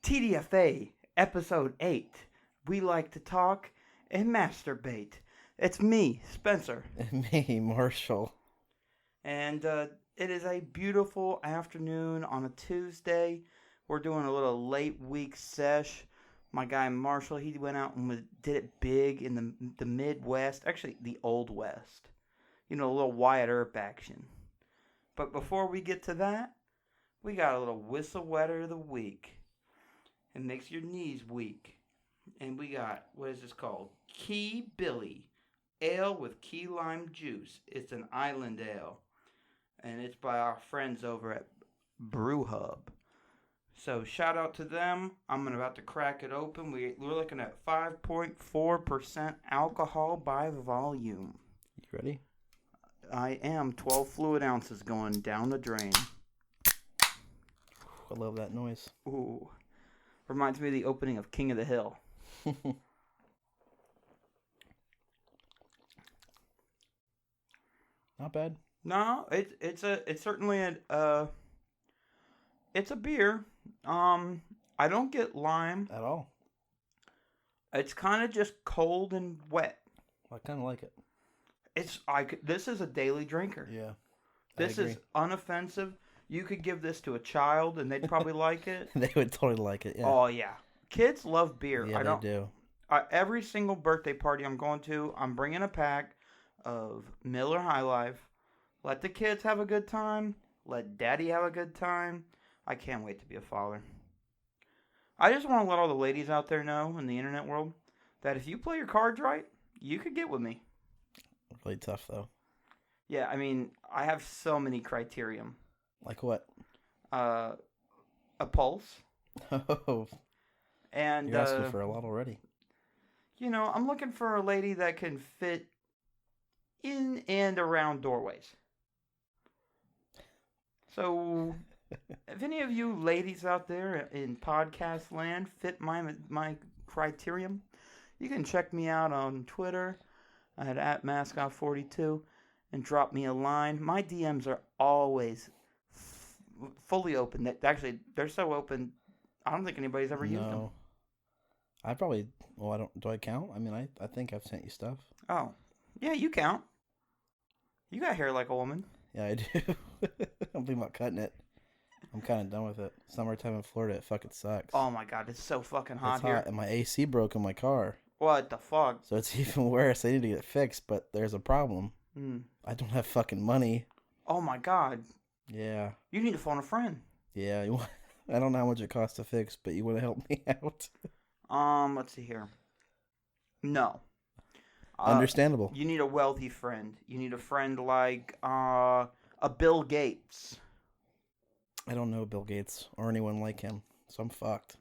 TDFA, Episode 8. We like to talk and masturbate. It's me, Spencer. And me, Marshall. And it is a beautiful afternoon on a Tuesday. We're doing a little late week sesh. My guy Marshall, he went out and did it big in the Midwest. Actually, the Old West. You know, a little Wyatt Earp action. But before we get to that, we got a little whistle wetter of the week. It makes your knees weak. And we got, what is this called? Key Billy Ale with key lime juice. It's an island ale. And it's by our friends over at Brew Hub. So shout out to them. I'm about to crack it open. We're looking at 5.4% alcohol by volume. You ready? I am. 12 fluid ounces going down the drain. I love that noise. Ooh. Reminds me of the opening of King of the Hill. Not bad. No, it's certainly it's a beer. I don't get lime At all. It's kind of just cold and wet. I kind of like it. This is a daily drinker. Yeah. This is unoffensive. You could give this to a child and they'd probably like it. They would totally like it. Yeah. Oh yeah, kids love beer. Yeah, they do. Every single birthday party I'm going to, I'm bringing a pack of Miller High Life. Let the kids have a good time. Let Daddy have a good time. I can't wait to be a father. I just want to let all the ladies out there know in the internet world that if you play your cards right, you could get with me. Really tough though. Yeah, I mean, I have so many criterion. Like what? A pulse. Oh. And you're asking for a lot already. You know, I'm looking for a lady that can fit in and around doorways. So, if any of you ladies out there in podcast land fit my criterion, you can check me out on Twitter at @mascot42 and drop me a line. My DMs are always fully open. Actually, they're so open, I don't think anybody's ever used them. I probably, do I count? I mean, I think I've sent you stuff. Oh, yeah, you count. You got hair like a woman. Yeah, I do. I'm thinking about cutting it. I'm kind of done with it. Summertime in Florida, it fucking sucks. Oh my god, it's so fucking hot here. And my AC broke in my car. What the fuck? So it's even worse. I need to get it fixed, but there's a problem. I don't have fucking money. Oh my god. Yeah. You need to phone a friend. Yeah. I don't know how much it costs to fix, but you want to help me out? Let's see here. No. Understandable. You need a wealthy friend. You need a friend like a Bill Gates. I don't know Bill Gates or anyone like him, so I'm fucked.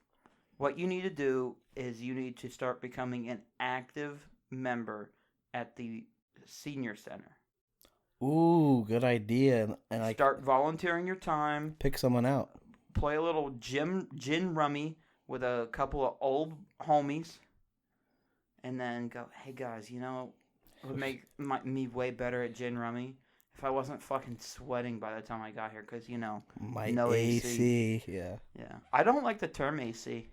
What you need to do is you need to start becoming an active member at the senior center. Ooh, good idea. And I start volunteering your time. Pick someone out. Play a little gin rummy with a couple of old homies. And then go, hey guys, you know, it would make me way better at gin rummy if I wasn't fucking sweating by the time I got here. Because, you know, no AC. Yeah. Yeah. I don't like the term AC.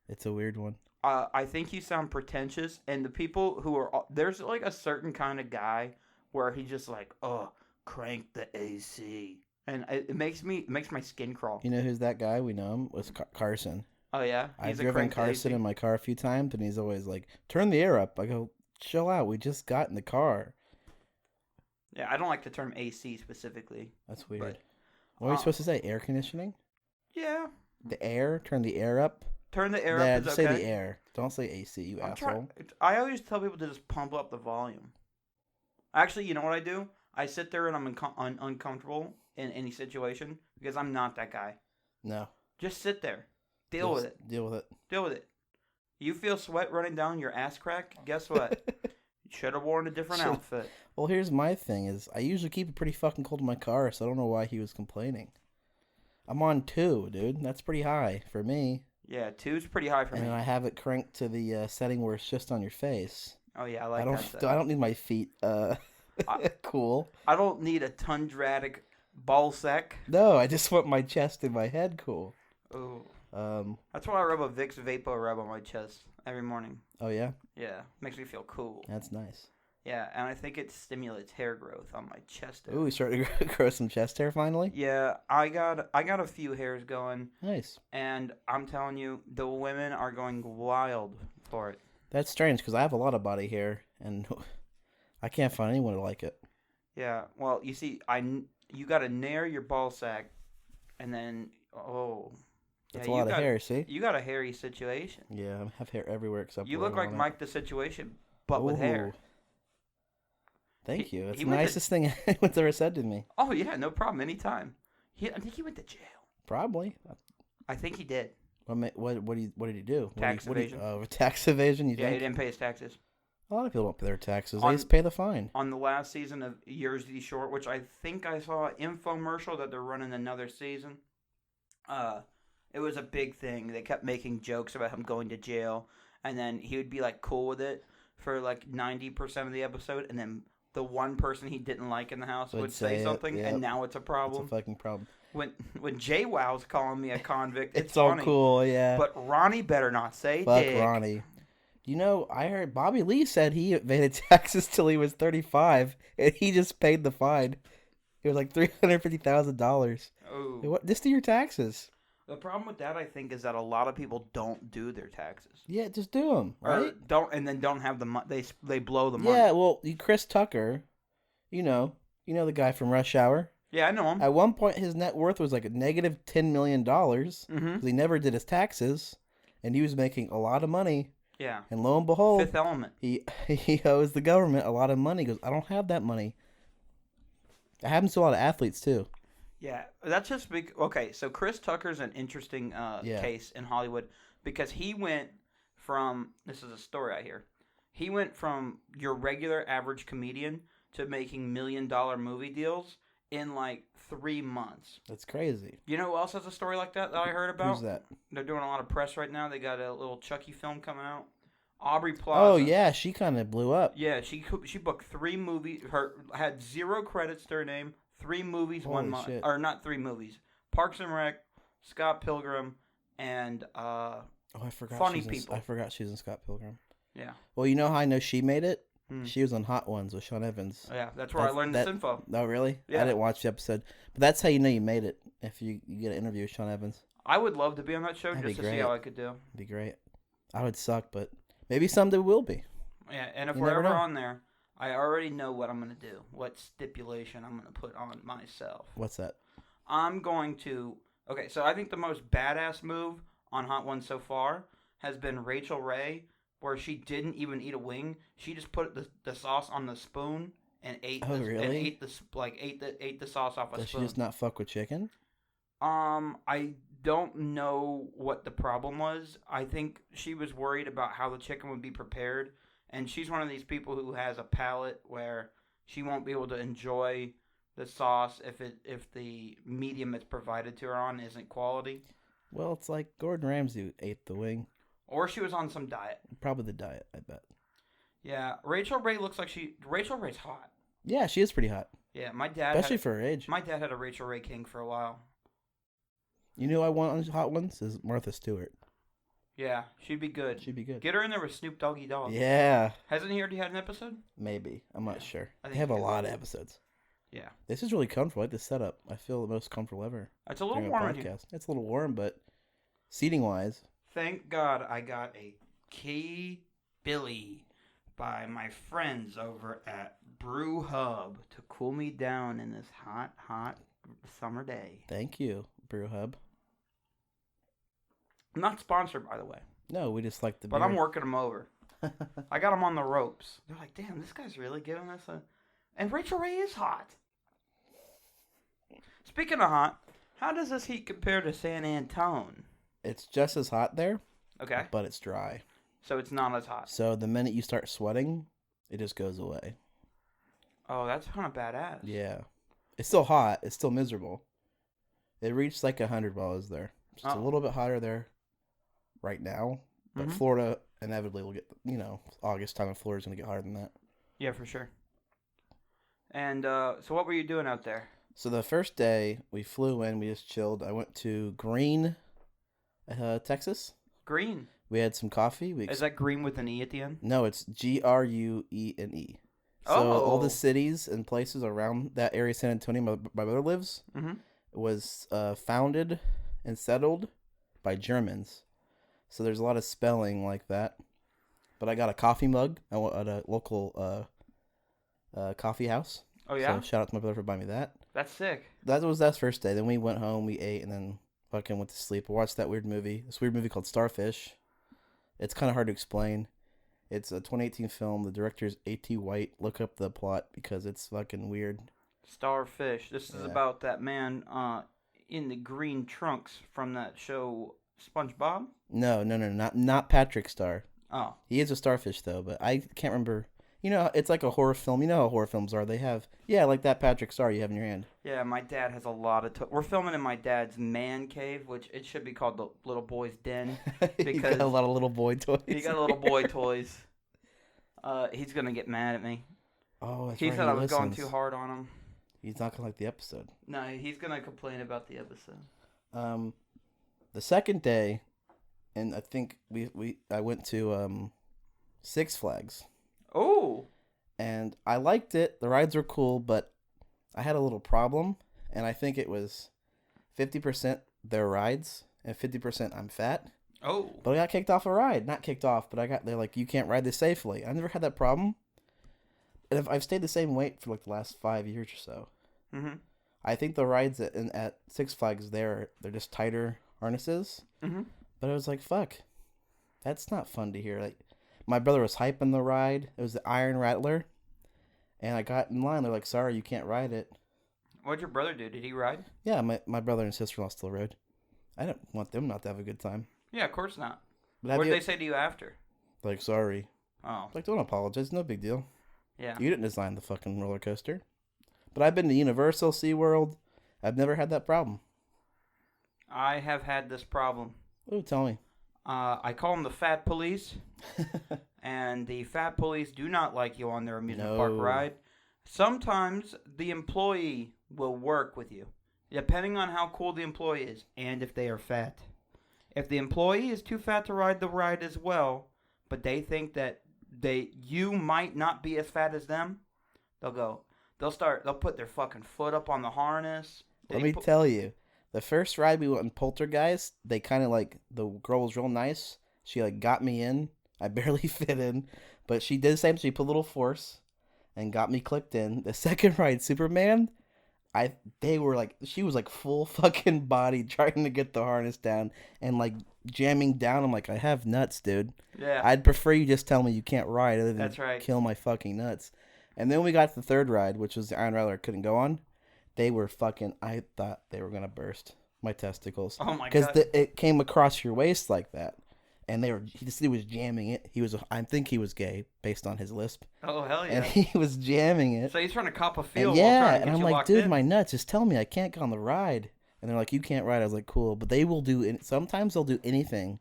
It's a weird one. I think you sound pretentious. And the people who are, there's like a certain kind of guy where he's just like, oh, crank the AC. And it makes my skin crawl. You know who's that guy? We know him. Was Carson. Oh, yeah? I've driven Carson in my car a few times, and he's always like, turn the air up. I go, chill out. We just got in the car. Yeah, I don't like the term AC specifically. That's weird. But, what are you supposed to say? Air conditioning? Yeah. The air? Turn the air up? Turn the air up is just okay. say the air. Don't say AC, you asshole. I always tell people to just pump up the volume. Actually, you know what I do? I sit there and I'm uncomfortable in any situation because I'm not that guy. No. Just sit there. Deal with it. Deal with it. Deal with it. You feel sweat running down your ass crack? Guess what? You should have worn a different outfit. Well, here's my thing is I usually keep it pretty fucking cold in my car, so I don't know why he was complaining. I'm on 2, dude. That's pretty high for me. Yeah, 2's pretty high for me. And I have it cranked to the setting where it's just on your face. Oh, yeah, I like that. I don't need my feet cool. I don't need a tundratic ball sack. No, I just want my chest and my head cool. Oh. Um, That's why I rub a Vicks Vapo Rub on my chest every morning. oh yeah, Yeah, makes me feel cool. that's nice. Yeah, and I think it stimulates hair growth on my chest area. Ooh, we started to grow some chest hair finally. Yeah, I got a few hairs going, Nice. and I'm telling you, the women are going wild for it. That's strange because I have a lot of body hair and I can't find anyone to like it. Yeah, well, you see, you got to nair your ball sack, and then That's yeah, a lot of hair. See? you got a hairy situation. Yeah, I have hair everywhere except. You where I look don't like want Mike the Situation, it. but with hair. Ooh. Thank you. That's he the went to- nicest thing anyone's ever said to me. Oh yeah, no problem, anytime. I think he went to jail. Probably. I think he did. What did he do? Tax evasion. Tax evasion. You Yeah, he think? didn't pay his taxes. A lot of people don't pay their taxes. On- They just pay the fine. On the last season of Jersey Shore, which I think I saw an infomercial that they're running another season. It was a big thing. They kept making jokes about him going to jail, and then he would be like cool with it for like 90% of the episode, and then the one person he didn't like in the house would say something, yep. and now it's a problem. It's a fucking problem. When JWoww's calling me a convict, It's all funny. cool, yeah. But Ronnie better not say Fuck dick. Ronnie. You know, I heard Bobby Lee said he evaded taxes till he was 35, and he just paid the fine. It was like $350,000. Oh. Just do your taxes. The problem with that, I think, is that a lot of people don't do their taxes. Yeah, just do them, Or right? don't have the money. They blow the money. Yeah, well, Chris Tucker, you know the guy from Rush Hour. Yeah, I know him. At one point, his net worth was like a negative $10 million because Mm-hmm. he never did his taxes, and he was making a lot of money. Yeah. And lo and behold, Fifth Element. he owes the government a lot of money. He goes, I don't have that money. It happens to a lot of athletes too. Yeah, that's just big. Okay, so Chris Tucker's an interesting case in Hollywood because he went from, this is a story I hear, he went from your regular average comedian to making $1 million movie deals in like 3 months. That's crazy. You know who else has a story like that I heard about? Who's that? They're doing a lot of press right now. They got a little Chucky film coming out. Aubrey Plaza. Oh yeah, she kind of blew up. Yeah, she booked 3 movies. Had 0 credits to her name. 3 movies, Holy 1 month, shit. or not 3 movies. Parks and Rec, Scott Pilgrim, and Oh, I forgot. Funny she's People. I forgot she's in Scott Pilgrim. yeah, Well, you know how I know she made it? Hmm. She was on Hot Ones with Sean Evans. yeah. That's where I learned this info. Oh, really? Yeah. I didn't watch the episode, but that's how you know you made it. If you get an interview with Sean Evans, I would love to be on that show That'd just be to see great. how I could do. it'd be great. I would suck, but maybe someday we'll be. Yeah, and if You we're never ever know. on there, I already know what I'm gonna do. What stipulation I'm gonna put on myself. What's that? I'm going to. Okay, so I think the most badass move on Hot Ones so far has been Rachel Ray, where she didn't even eat a wing. She just put the sauce on the spoon and ate. Oh, and really? ate the sauce off a Does she spoon. just not fuck with chicken? I don't know what the problem was. I think she was worried about how the chicken would be prepared, and she's one of these people who has a palate where she won't be able to enjoy the sauce if the medium it's provided to her on isn't quality. Well, it's like Gordon Ramsay ate the wing. Or she was on some diet. Probably the diet, I bet. Yeah, Rachel Ray looks like Rachel Ray's hot. Yeah, she is pretty hot, Yeah, my dad especially for her age. my dad had a Rachel Ray king for a while. You know who I want on Hot Ones is Martha Stewart. Yeah, she'd be good. She'd be good. Get her in there with Snoop Doggy Dogg. Yeah, Hasn't he already had an episode? maybe. I'm not Yeah, sure. I They think have a he could. lot of episodes. Yeah. This is really comfortable. I like the setup. I feel the most comfortable ever It's a little during a warm in here. podcast. It's a little warm, but seating wise, Thank God I got a Key Billy by my friends over at Brew Hub to cool me down in this hot, hot summer day. thank you, Brew Hub. Not sponsored, by the way, No, we just like the but beer. I'm working them over. I got them on the ropes. They're like, damn, this guy's really giving us a... And Rachel Ray is hot. Speaking of hot, how does this heat compare to San Antone? It's just as hot there, Okay, but it's dry. so it's not as hot. So the minute you start sweating, it just goes away. Oh, that's kind of badass. Yeah. It's still hot. It's still miserable. It reached like 100 while I was there. It's a Oh. little bit hotter there right now. But Mhm. Florida inevitably will get, August time in Florida is going to get hotter than that. Yeah, for sure. And so what were you doing out there? So the first day we flew in, we just chilled. I went to Green Texas. Green. We had some coffee. Is that green with an E at the end? No, it's Gruene. So all the Oh. cities and places around that area, San Antonio, my brother lives, Mm-hmm. was founded and settled by Germans. So there's a lot of spelling like that. But I got a coffee mug at a local coffee house. Oh, yeah? So shout out to my brother for buying me that. That's sick. That was that first day. Then we went home, we ate, and then fucking went to sleep. I watched that weird movie. This weird movie called Starfish. It's kind of hard to explain. It's a 2018 film. The director is A.T. White. Look up the plot because it's fucking weird. Starfish. This is about that man in the green trunks from that show SpongeBob? No, not Patrick Star. Oh. He is a starfish though, but I can't remember. You know, it's like a horror film. You know how horror films are. They have, like that Patrick Star you have in your hand. Yeah, my dad has a lot of... We're filming in my dad's man cave, which it should be called the little boy's den. He's got a lot of little boy toys. He got little boy toys. He's going to get mad at me. Oh, that's he right. said I was going too hard on him. He's not going to like the episode. No, he's going to complain about the episode. The second day, and I think I went to Six Flags. Oh. And I liked it. The rides were cool, but I had a little problem, and I think it was 50% their rides and 50% I'm fat. Oh. But I got kicked off a ride. Not kicked off, but they're like, you can't ride this safely. I never had that problem. And I've stayed the same weight for like the last 5 years or so. Mm-hmm. I think the rides at Six Flags they're just tighter harnesses. Mm-hmm. But I was like, fuck, that's not fun to hear. Like, my brother was hyping the ride. It was the Iron Rattler. And I got in line. They're like, sorry, you can't ride it. What'd your brother do? Did he ride? Yeah, my brother and sister-in-law still rode. I didn't want them not to have a good time. Yeah, of course not. But What did they say to you after? Like, sorry. Oh. Like, don't apologize. No big deal. Yeah. You didn't design the fucking roller coaster. But I've been to Universal, SeaWorld. I've never had that problem. I have had this problem. Oh, tell me. I call them the fat police. And the fat police do not like you on their amusement park ride. Sometimes the employee will work with you, depending on how cool the employee is and if they are fat. If the employee is too fat to ride the ride as well, but they think that you might not be as fat as them, they'll put their fucking foot up on the harness. Let me tell you, the first ride we went on Poltergeist, they kind of like, the girl was real nice. She like got me in. I barely fit in, but she did the same. She put a little force and got me clicked in. The second ride, Superman, she was like full fucking body trying to get the harness down and like jamming down. I'm like, I have nuts, dude. Yeah. I'd prefer you just tell me you can't ride other than That's right. kill my fucking nuts. And then we got to the third ride, which was the Iron Rattler I couldn't go on. They were fucking, I thought they were going to burst my testicles. Oh my God. Because it came across your waist like that. And he was jamming it. I think he was gay based on his lisp. Oh, hell yeah. And he was jamming it. So he's trying to cop a feel And while trying to get and I'm you like, locked dude, in. my nuts, just tell me I can't go on the ride. And they're like, you can't ride. I was like, cool. But they will sometimes they'll do anything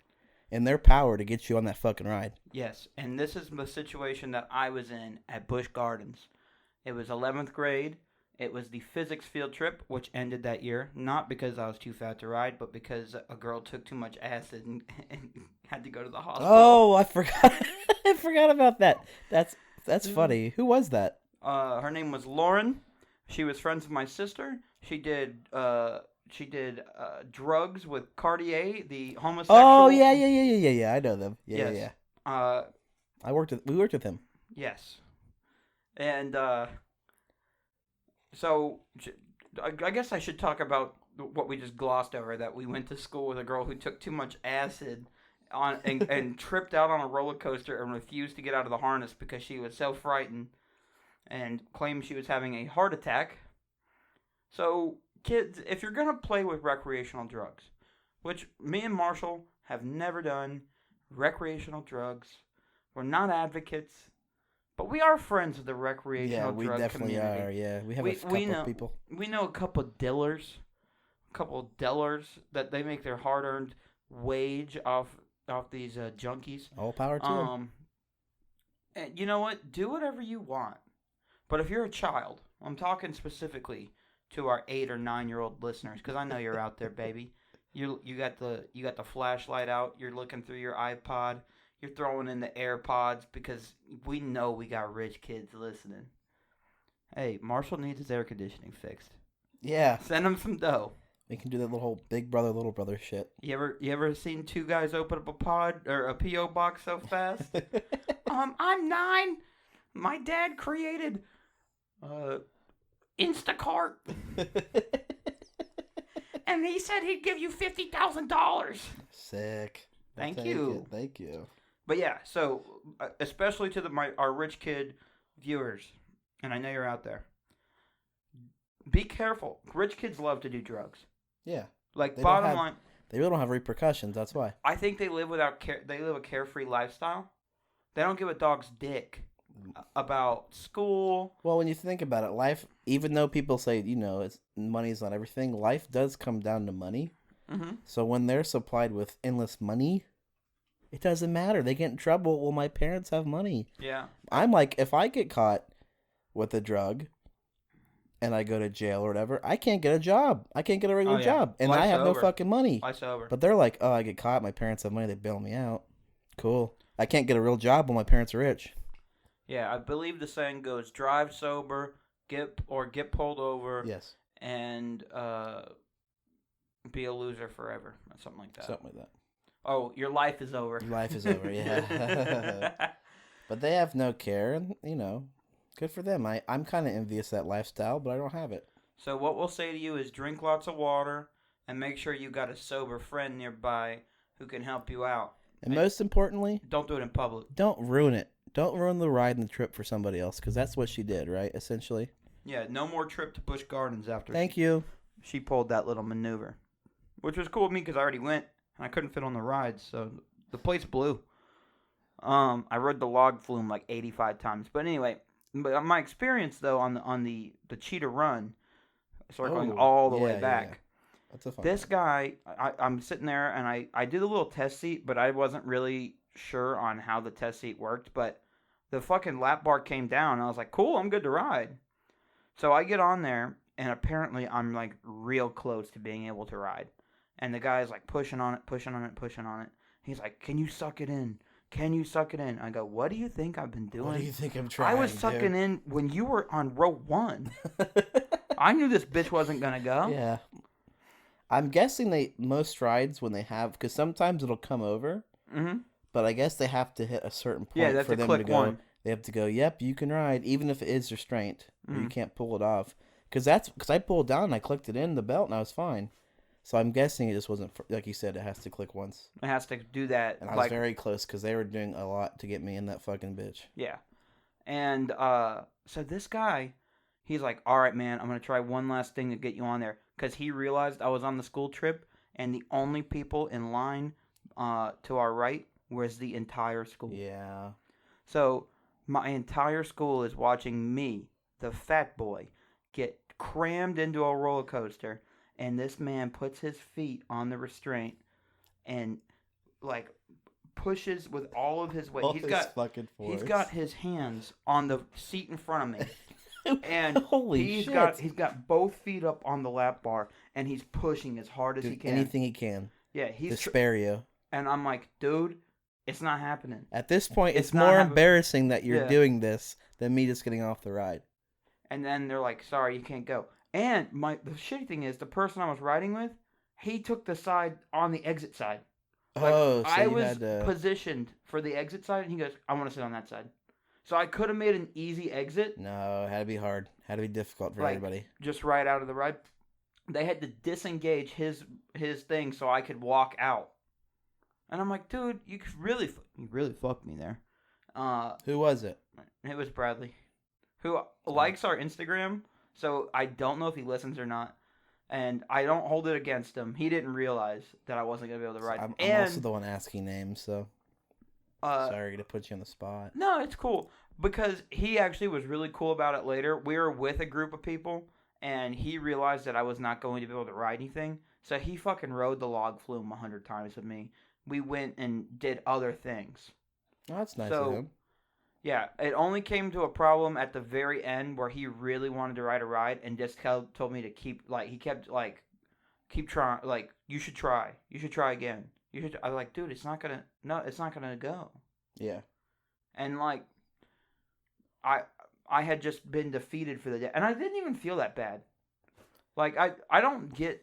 in their power to get you on that fucking ride. Yes, and this is the situation that I was in at Busch Gardens. It was 11th grade. It was the physics field trip, which ended that year. Not because I was too fat to ride, but because a girl took too much acid and had to go to the hospital. Oh, I forgot. I forgot about that. That's funny. Who was that? Her name was Lauren. She was friends with my sister. She did drugs with Cartier, the homosexual. Oh yeah. I know them. Yeah, Yes. yeah. We worked with him. Yes. And so I guess I should talk about what we just glossed over, that we went to school with a girl who took too much acid and tripped out on a roller coaster and refused to get out of the harness because she was so frightened and claimed she was having a heart attack. So, kids, if you're going to play with recreational drugs, which me and Marshall have never done, recreational drugs, we're not advocates, but we are friends with the recreational drug community. Yeah, we definitely are. Yeah, we have a couple of people. We know a couple of dealers that they make their hard-earned wage off these junkies. All power to them. And you know what? Do whatever you want. But if you're a child, I'm talking specifically to our 8 or 9-year-old listeners, because I know you're out there, baby. You got the flashlight out. You're looking through your iPod. You're throwing in the AirPods because we know we got rich kids listening. Hey, Marshall needs his air conditioning fixed. Yeah. Send him some dough. We can do that little big brother, little brother shit. You ever seen two guys open up a pod or a PO box so fast? I'm 9. My dad created Instacart, and he said he'd give you $50,000. Sick. Thank you. Thank you. But yeah, so especially to our rich kid viewers, and I know you're out there. Be careful. Rich kids love to do drugs. Yeah. Like bottom line, they really don't have repercussions. That's why. I think they live They live a carefree lifestyle. They don't give a dog's dick about school. Well, when you think about it, life, even though people say, money's not everything, life does come down to money. Mm-hmm. So when they're supplied with endless money, it doesn't matter. They get in trouble. Well, my parents have money. Yeah. I'm like, if I get caught with a drug and I go to jail or whatever, I can't get a job. I can't get a regular job. And I have no fucking money. Life's over. But they're like, oh, I get caught. My parents have money. They bail me out. Cool. I can't get a real job when my parents are rich. Yeah, I believe the saying goes: drive sober, get pulled over, yes, and be a loser forever, or something like that. Something like that. Oh, your life is over. Your life is over, yeah. But they have no care, and good for them. I'm kind of envious of that lifestyle, but I don't have it. So what we'll say to you is drink lots of water, and make sure you got a sober friend nearby who can help you out. And most importantly, don't do it in public. Don't ruin it. Don't ruin the ride and the trip for somebody else, because that's what she did, right? Essentially. Yeah, no more trip to Busch Gardens after. Thank you. She pulled that little maneuver, which was cool with me because I already went and I couldn't fit on the ride, so the place blew. I rode the log flume like 85 times, but anyway, my experience though on the cheetah run, circling all the way back. Yeah. That's a fun this guy, I'm sitting there and I did a little test seat, but I wasn't really sure on how the test seat worked, but the fucking lap bar came down and I was like, cool, I'm good to ride. So I get on there and apparently I'm like real close to being able to ride. And the guy's like pushing on it. He's like, can you suck it in? Can you suck it in? I go, what do you think I've been doing? What do you think I'm trying? I was sucking in when you were on row 1. I knew this bitch wasn't going to go. Yeah. I'm guessing most rides when they have, because sometimes it'll come over. Mm-hmm. But I guess they have to hit a certain point for them to go. One. They have to go, yep, you can ride, even if it is restraint, or you can't pull it off. Because I pulled down and I clicked it in the belt and I was fine. So I'm guessing it just wasn't, like you said, it has to click once. It has to do that. And I was very close because they were doing a lot to get me in that fucking bitch. Yeah. And so this guy, he's like, all right, man, I'm going to try one last thing to get you on there. Because he realized I was on the school trip and the only people in line to our right was the entire school. Yeah. So my entire school is watching me, the fat boy, get crammed into a roller coaster. And this man puts his feet on the restraint and, like, pushes with all of his weight. He's got his hands on the seat in front of me. And he's got both feet up on the lap bar, and he's pushing as hard as he can. Anything he can. Yeah, he's to spare you. And I'm like, dude, it's not happening. At this point, it's more embarrassing that you're doing this than me just getting off the ride. And then they're like, sorry, you can't go. And the shitty thing is, the person I was riding with, he took the side on the exit side. Like, so I was positioned for the exit side, and he goes, I want to sit on that side. So I could have made an easy exit. No, it had to be hard. It had to be difficult for everybody. Just right out of the ride. They had to disengage his thing so I could walk out. And I'm like, dude, you really fucked me there. Who was it? It was Bradley, who likes our Instagram. So I don't know if he listens or not, and I don't hold it against him. He didn't realize that I wasn't going to be able to ride. I'm also the one asking names, so sorry to put you on the spot. No, it's cool, because he actually was really cool about it later. We were with a group of people, and he realized that I was not going to be able to ride anything, so he fucking rode the log flume 100 times with me. We went and did other things. Oh, that's nice of him. Yeah, it only came to a problem at the very end where he really wanted to ride a ride and just told me to keep, he kept, keep trying. Like, you should try. You should try again. You should. I was like, dude, it's not gonna. No, it's not gonna go. Yeah. And like, I I had just been defeated for the day, and I didn't even feel that bad. Like I don't get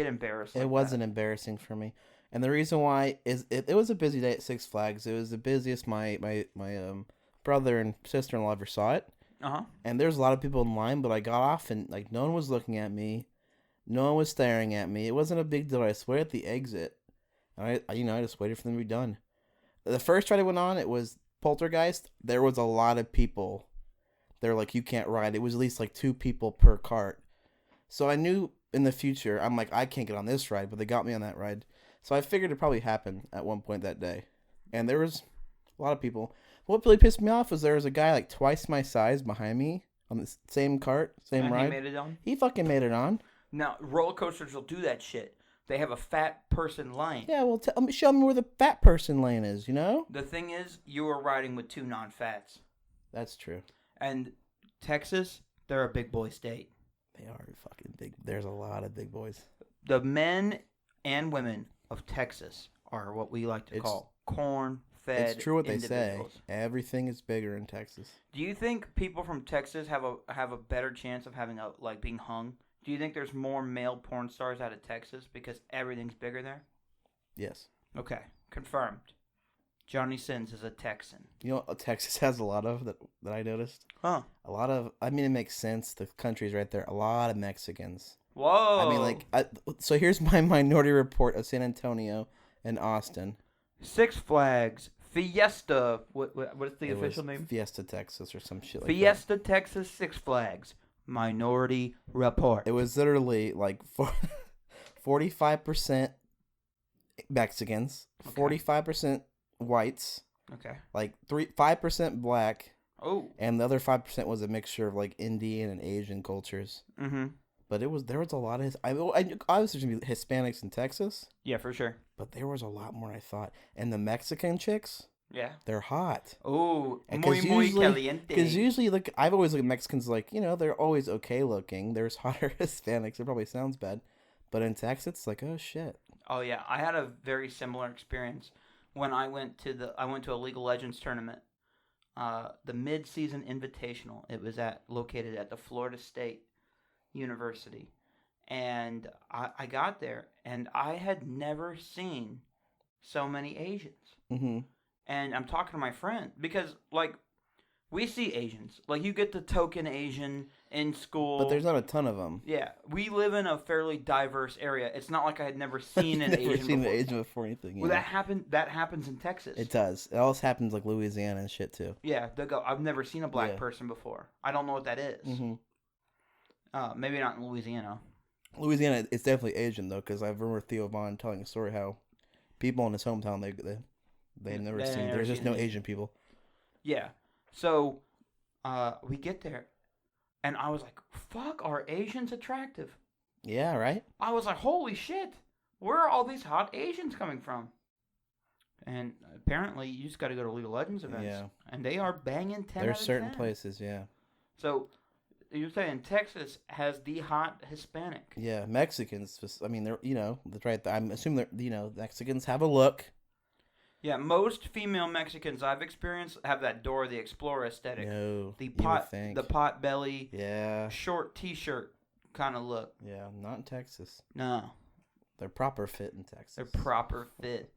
embarrassed. It Like wasn't that. embarrassing for me. And the reason why is it was a busy day at Six Flags. It was the busiest my brother and sister-in-law ever saw it. Uh-huh. And there's a lot of people in line, but I got off and like no one was looking at me. No one was staring at me. It wasn't a big deal. I swear at the exit. And I just waited for them to be done. The first ride I went on, it was Poltergeist. There was a lot of people. They're like, you can't ride. It was at least like 2 people per cart. So I knew in the future, I'm like, I can't get on this ride, but they got me on that ride. So I figured it'd probably happen at one point that day. And there was a lot of people. What really pissed me off was there was a guy like twice my size behind me on the same cart, same And ride. he made it on. He fucking made it on. Now roller coasters will do that shit. They have a fat person lane. Yeah, well, show me where the fat person lane is, you know? The thing is, you were riding with 2 non-fats. That's true. And Texas, they're a big boy state. They are fucking big. There's a lot of big boys. The men and women of Texas are what we like to call corn-fed. It's true what they say. individuals. Everything is bigger in Texas. Do you think people from Texas have a better chance of having being hung? Do you think there's more male porn stars out of Texas because everything's bigger there? Yes. Okay, confirmed. Johnny Sins is a Texan. You know what Texas has a lot of that I noticed? Huh. A lot of, I mean, it makes sense. The country's right there. A lot of Mexicans. Whoa. I mean, so here's my Minority Report of San Antonio and Austin. Six Flags Fiesta. What's the It official was name? Fiesta, Texas, or some shit like that. Fiesta, Texas, Six Flags. Minority Report. It was literally like 45% Mexicans, Okay. 45% whites, Okay. like 5% black, Oh. and the other 5% was a mixture of like Indian and Asian cultures. Mm-hmm. But there was a lot of obviously there's gonna be Hispanics in Texas, Yeah, for sure. but there was a lot more I thought. And the Mexican chicks, Yeah. they're hot. Oh, And muy caliente. Because usually, I've always looked at Mexicans like, they're always okay looking. There's hotter Hispanics. It probably sounds bad, but in Texas, it's like, oh shit. Oh yeah, I had a very similar experience when I went to a League of Legends tournament, the mid-season invitational. It was located at the Florida State University, and I got there and I had never seen so many Asians. Mm-hmm. And I'm talking to my friend because we see Asians, you get the token Asian in school, But there's not a ton of them. Yeah, we live in a fairly diverse area. It's not like I had never seen an Never Asian seen before. an Asian before anything. Well, Yeah. that happens in Texas. It does. It also happens like Louisiana and shit too. Yeah, they go, I've never seen a black Yeah. person before. I don't know what that is. Mm-hmm. Maybe not in Louisiana. Louisiana, it's definitely Asian though, because I remember Theo Vaughn telling a story how people in his hometown they've never seen. never There's just seen no an Asian people. Yeah, so we get there, and I was like, "Fuck, are Asians attractive?" Yeah, right. I was like, "Holy shit, where are all these hot Asians coming from?" And apparently, you just got to go to League of Legends events, Yeah. and they are banging 10 There's out of certain 10. places, yeah. So you're saying Texas has the hot Hispanic? Yeah, Mexicans. I mean, that's right. I'm assuming Mexicans have a look. Yeah, most female Mexicans I've experienced have that Dora the Explorer aesthetic. No, The you would pot, think. the pot belly, Yeah, short T-shirt kind of look. yeah. Not in Texas. No, They're proper fit in Texas. they're proper fit.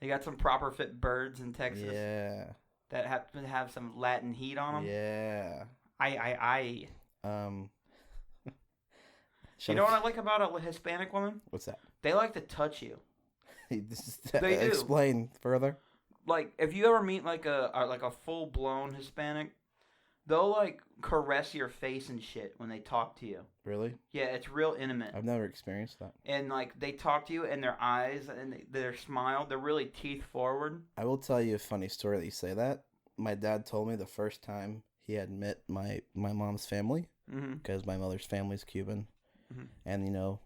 They got some proper fit birds in Texas Yeah, that have to have some Latin heat on them. yeah. I. You Shut know up. what I like about a Hispanic woman? What's that? They like to touch you. They do. Explain further. Like if you ever meet like a full blown Hispanic, they'll caress your face and shit when they talk to you. Really? Yeah, it's real intimate. I've never experienced that. And they talk to you, and their eyes and their smile, they're really teeth forward. I will tell you a funny story that you say that. My dad told me the first time he had met my mom's family, Mm-hmm. because my mother's family's Cuban, Mhm. and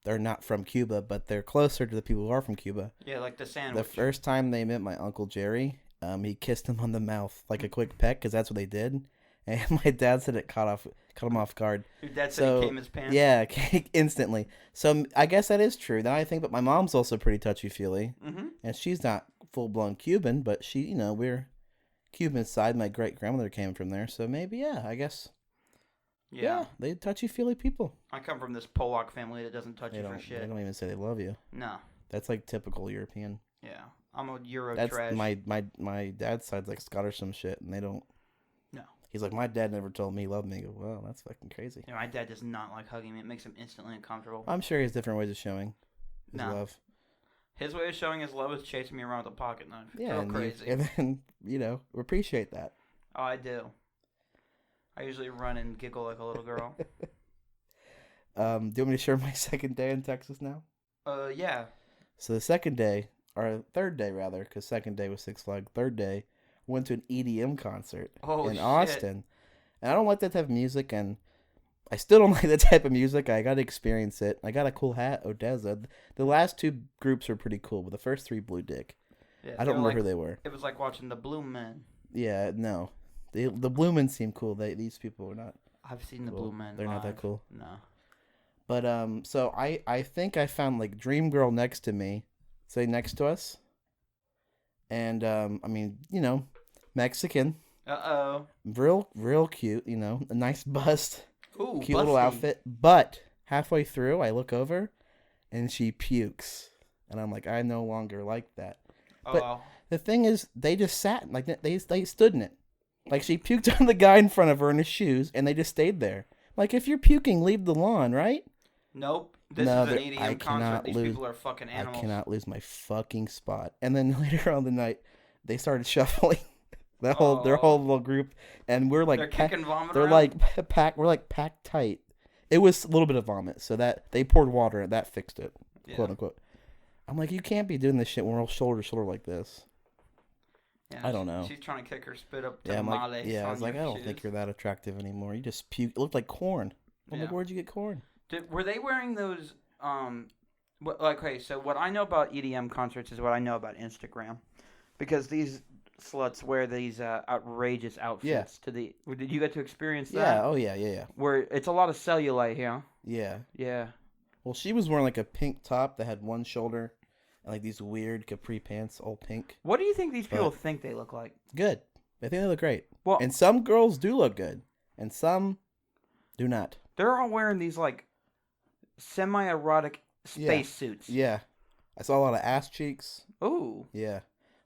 they're not from Cuba, but they're closer to the people who are from Cuba. Yeah, like the sandwich. The first time they met my Uncle Jerry, he kissed him on the mouth, like a quick peck, because that's what they did. And my dad said it caught him off guard. Your dad said So he came his pants. yeah, instantly. So I guess that is true. Then I think, but my mom's also pretty touchy feely, and she's not full blown Cuban, but she, we're Cuban side. My great grandmother came from there, so maybe I guess. Yeah, they touchy feely people. I come from this Polak family that doesn't touch you for shit. They don't even say they love you. No. That's like typical European. Yeah, I'm a Euro That's trash. my dad's side's like Scottish some shit, and they don't. No. He's like, my dad never told me he loved me. I go, well, that's fucking crazy. My dad does not like hugging me. It makes him instantly uncomfortable. I'm sure he has different ways of showing his love. His way of showing his love is chasing me around with a pocket knife. Yeah, crazy. And then we appreciate that. Oh, I do. I usually run and giggle like a little girl. Do you want me to share my second day in Texas now? Yeah. So the second day, or third day rather, because second day was Six Flags. Third day, went to an EDM concert in Austin. And I don't like that type of music, and I still don't like that type of music. I got to experience it. I got a cool hat, Odessa. The last two groups were pretty cool, but the first three blew dick. Yeah, I don't remember who they were. It was like watching the Blue Men. Yeah, no. The Blue Men seem cool. These people are not. I've seen cool. the Blue Men. They're live. not that cool. No. But so I think I found like Dream Girl next to me, sitting next to us. And I mean, Mexican. Real cute, a nice bust. Ooh, cute busty. Little outfit. But halfway through, I look over, and she pukes, and I'm like, I no longer like that. But the thing is, they just sat like they stood in it, like she puked on the guy in front of her in his shoes, and they just stayed there. Like if you're puking, leave the lawn, right? Nope. This is an EDM concert. These people are fucking animals. I cannot lose my fucking spot. And then later on the night, they started shuffling. Their whole little group, and we're like they're kicking vomit they're around? like packed. We're like packed tight. It was a little bit of vomit, so that they poured water and that fixed it, quote unquote. I'm like, you can't be doing this shit when we're all shoulder to shoulder like this. Yeah, I don't know. She's trying to kick her spit up to I was like, I don't think you're that attractive anymore. You just puke. It looked like corn. I'm like, where'd you get corn? Were they wearing those? Okay, so what I know about EDM concerts is what I know about Instagram, because these sluts wear these outrageous outfits to the. Did you get to experience that? Yeah. Oh yeah. Where it's a lot of cellulite here. Yeah. Yeah. Well, she was wearing like a pink top that had one shoulder, and like these weird capri pants, all pink. What do you think these people think they look like? Good. I think they look great. Well, and some girls do look good, and some do not. They're all wearing these like semi-erotic space suits. Yeah. I saw a lot of ass cheeks. Ooh. Yeah.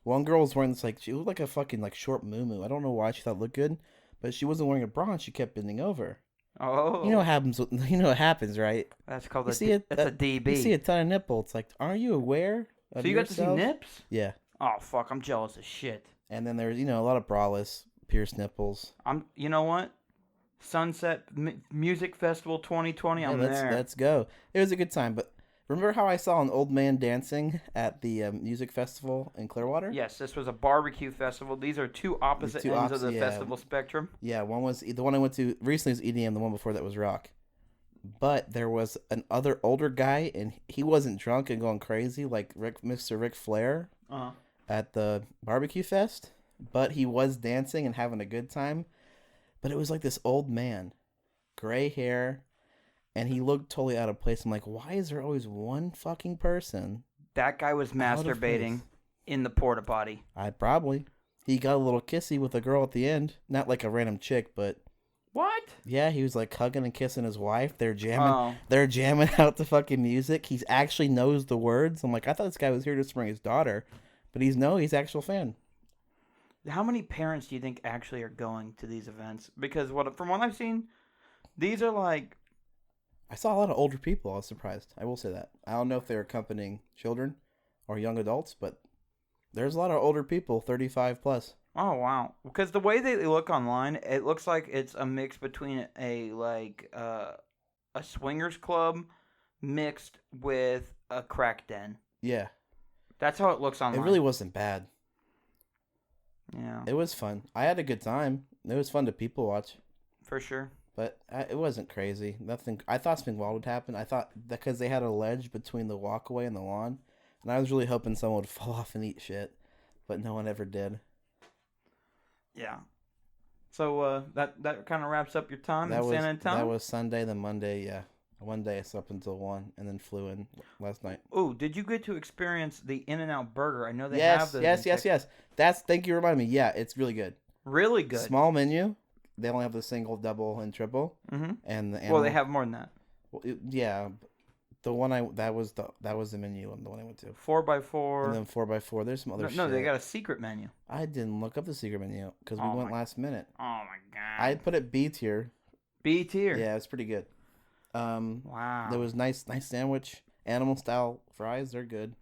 One girl was wearing this, like, she looked like a fucking, like, short moo-moo. I don't know why she thought it looked good, but she wasn't wearing a bra and she kept bending over. Oh. You know what happens, right? That's called that's a DB. You see a ton of nipple. It's like, aren't you aware of So you got to see nips? Yeah. Oh, fuck. I'm jealous as shit. And then there's, a lot of braless, pierced nipples. You know what? Sunset Music Festival 2020, I'm there. Let's go. It was a good time, but remember how I saw an old man dancing at the music festival in Clearwater? Yes, this was a barbecue festival. These are two opposite ends of the festival spectrum. Yeah, one was the one I went to recently was EDM, the one before that was rock. But there was another older guy, and he wasn't drunk and going crazy like Mr. Ric Flair at the barbecue fest, but he was dancing and having a good time. But it was like this old man, gray hair, and he looked totally out of place. I'm like, why is there always one fucking person? That guy was masturbating in the porta potty. He got a little kissy with a girl at the end. Not like a random chick, but... What? Yeah, he was like hugging and kissing his wife. They're jamming. They're jamming out the fucking music. He actually knows the words. I'm like, I thought this guy was here just to bring his daughter. But he's actual fan. How many parents do you think actually are going to these events? Because from what I've seen, these are like... I saw a lot of older people. I was surprised. I will say that. I don't know if they're accompanying children or young adults, but there's a lot of older people, 35 plus. Oh, wow. Because the way they look online, it looks like it's a mix between a swingers club mixed with a crack den. Yeah. That's how it looks online. It really wasn't bad. Yeah. It was fun. I had a good time. It was fun to people watch. For sure. But it wasn't crazy. Nothing. I thought something wild would happen. I thought because they had a ledge between the walkway and the lawn, and I was really hoping someone would fall off and eat shit, but no one ever did. Yeah. So that kind of wraps up your time in San Antonio. That was Sunday. Then Monday, yeah. One day I slept until 1 and then flew in last night. Oh, did you get to experience the In-N-Out Burger? I know they yes, have those. Yes. Thank you for reminding me. Yeah, it's really good. Really good. Small menu. They only have the single, double, and triple. Mm-hmm. And the well, they have more than that. Well, yeah, the one that was the menu on the one I went to. 4x4. And then 4x4. There's some other shit. No, they got a secret menu. I didn't look up the secret menu because we went last minute. Oh my god. I put it B tier. B tier. Yeah, it's pretty good. Wow. There was nice sandwich, animal style fries. They're good.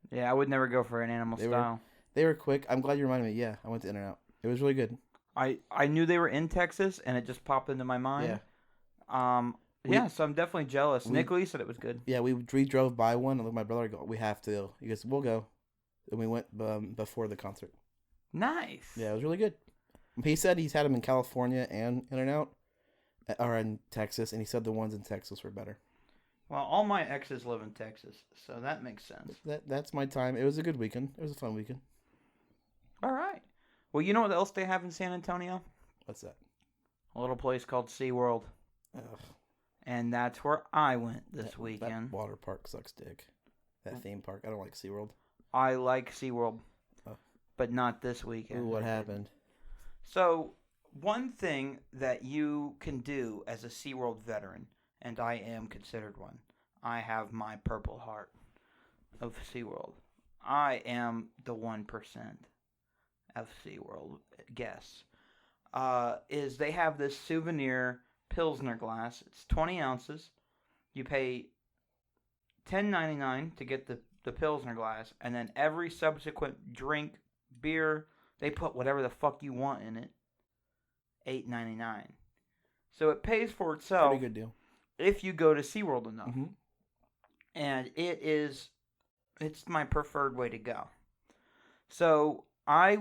Yeah, I would never go for an animal style. They were quick. I'm glad you reminded me. Yeah, I went to In-N-Out. It was really good. I knew they were in Texas, and it just popped into my mind. Yeah. So I'm definitely jealous. Nicholas said it was good. Yeah, we drove by one, and looked at my brother. Go, we have to. He goes, we'll go. And we went before the concert. Nice. Yeah, it was really good. He said he's had them in California and In-N-Out, or in Texas, and he said the ones in Texas were better. Well, all my exes live in Texas, so that makes sense. That's my time. It was a good weekend. It was a fun weekend. All right. Well, you know what else they have in San Antonio? What's that? A little place called SeaWorld. Ugh. And that's where I went this weekend. That water park sucks dick. That theme park. I don't like SeaWorld. I like SeaWorld, but not this weekend. Ooh, what happened? So, one thing that you can do as a SeaWorld veteran, and I am considered one, I have my Purple Heart of SeaWorld. I am the 1% of SeaWorld guests. Is they have this souvenir Pilsner glass. It's 20 ounces. You pay $10.99 to get the Pilsner glass, and then every subsequent drink, beer, they put whatever the fuck you want in it, $8.99. So it pays for itself. Pretty good deal. If you go to SeaWorld enough. Mm-hmm. And it's my preferred way to go. So I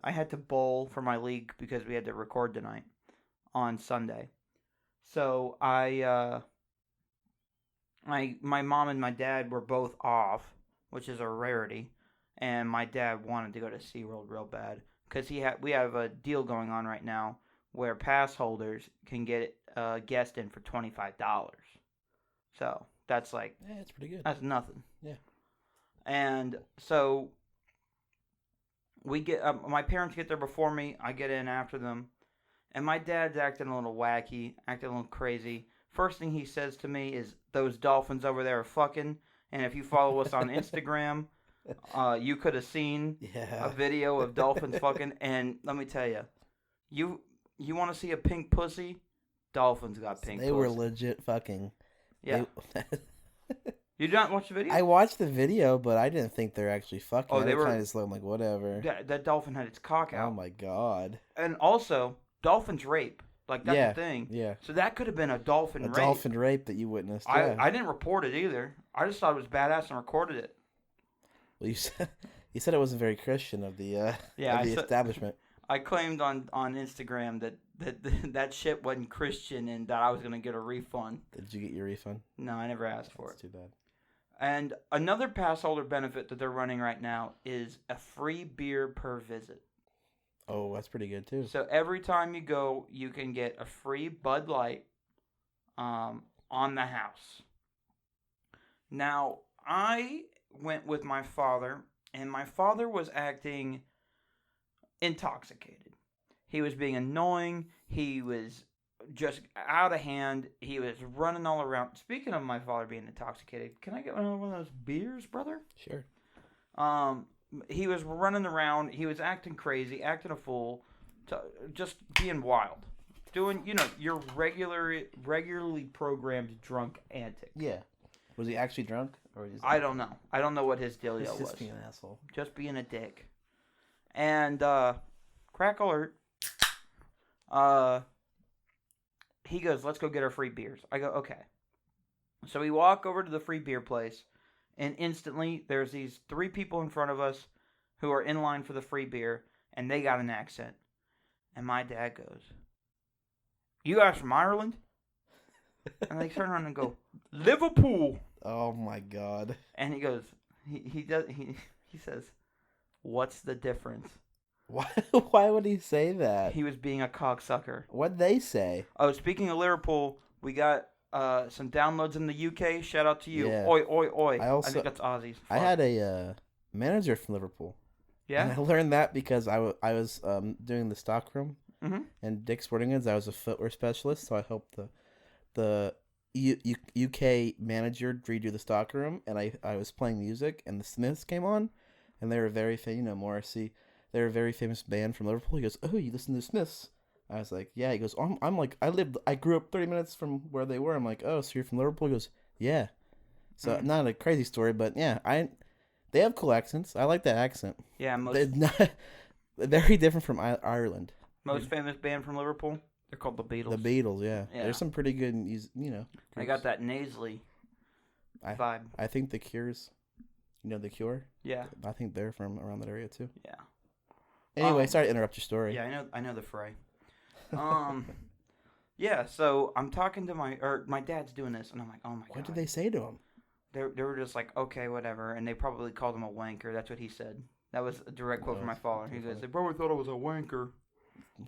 had to bowl for my league because we had to record tonight on Sunday. So my mom and my dad were both off, which is a rarity, and my dad wanted to go to SeaWorld real bad because we have a deal going on right now where pass holders can get a guest in for $25. So that's like, yeah, it's pretty good. That's nothing. Yeah. And so we get my parents get there before me. I get in after them, and my dad's acting a little wacky, acting a little crazy. First thing he says to me is, "Those dolphins over there are fucking." And if you follow us on Instagram, you could have seen a video of dolphins fucking. And let me tell you, you want to see a pink pussy? Dolphins got pink. They were legit fucking. Yeah. You did not watch the video? I watched the video, but I didn't think they're actually fucking. Oh, they were kind of slow. I'm like, whatever. That dolphin had its cock out. Oh my god. And also, dolphins rape. Like, that's the thing. Yeah. So that could have been a dolphin rape. A dolphin rape that you witnessed. Yeah. I didn't report it either. I just thought it was badass and recorded it. Well, you said it wasn't very Christian of the establishment. I claimed on Instagram that shit wasn't Christian and that I was gonna get a refund. Did you get your refund? No, I never asked for it. Too bad. And another pass holder benefit that they're running right now is a free beer per visit. Oh, that's pretty good too. So every time you go, you can get a free Bud Light on the house. Now, I went with my father, and my father was acting intoxicated. He was being annoying. He was just out of hand. He was running all around. Speaking of my father being intoxicated, can I get one of those beers, brother? Sure. He was running around. He was acting crazy, acting a fool, just being wild, doing your regularly programmed drunk antics. Yeah. Was he actually drunk, or I don't know. I don't know what his dealio was. Just being an asshole. Just being a dick. And crack alert. He goes, "Let's go get our free beers." I go, "Okay." So we walk over to the free beer place, and instantly there's these 3 people in front of us who are in line for the free beer, and they got an accent. And my dad goes, "You guys from Ireland?" And they turn around and go, "Liverpool." Oh my god. And he goes, he says, "What's the difference?" Why? Why would he say that? He was being a cocksucker. What'd they say? Oh, speaking of Liverpool, we got some downloads in the UK. Shout out to you. Yeah. Oi, oi, oi. I think that's Aussies. I Fuck. had a manager from Liverpool. Yeah? And I learned that because I was doing the stockroom Mm-hmm. and Dick's Sporting Goods. I was a footwear specialist, so I helped the UK manager redo the stockroom, and I was playing music, and the Smiths came on, and they were very famous. Morrissey, they're a very famous band from Liverpool. He goes, "Oh, you listen to the Smiths?" I was like, "Yeah." He goes, I'm like, I grew up 30 minutes from where they were. I'm like, "Oh, so you're from Liverpool?" He goes, "Yeah." So not a crazy story, but yeah, they have cool accents. I like that accent. Yeah, They're not very different from Ireland. most famous band from Liverpool. They're called the Beatles. The Beatles, yeah. Yeah. There's some pretty good, They got that nasally vibe. I think the Cure's, The Cure. Yeah. I think they're from around that area too. Yeah. Anyway, sorry to interrupt your story. Yeah, I know the fray. Yeah, so I'm talking to my dad's doing this, and I'm like, oh my god. What did they say to him? They were just like, okay, whatever, and they probably called him a wanker. That's what he said. That was a direct quote from my father. He goes, they probably thought I was a wanker.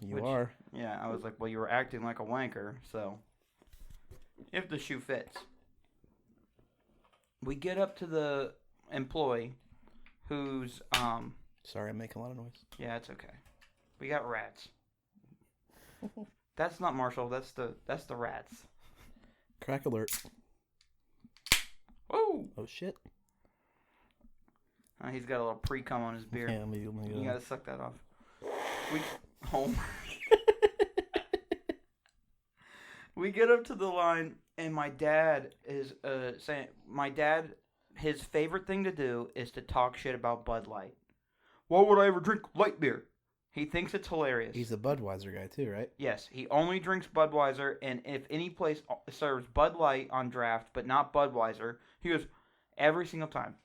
You are. Yeah, I was like, well, you were acting like a wanker, so if the shoe fits. We get up to the employee who's Sorry, I'm making a lot of noise. yeah, it's okay. We got rats. That's not Marshall, that's the rats. Crack alert. Whoa! Oh shit. He's got a little pre-cum on his beer. Yeah, let me You gotta suck that off. We get up to the line, and my dad is saying, his favorite thing to do is to talk shit about Bud Light. Why would I ever drink light beer? He thinks it's hilarious. He's a Budweiser guy too, right? Yes, he only drinks Budweiser, and if any place serves Bud Light on draft, but not Budweiser, he goes, every single time,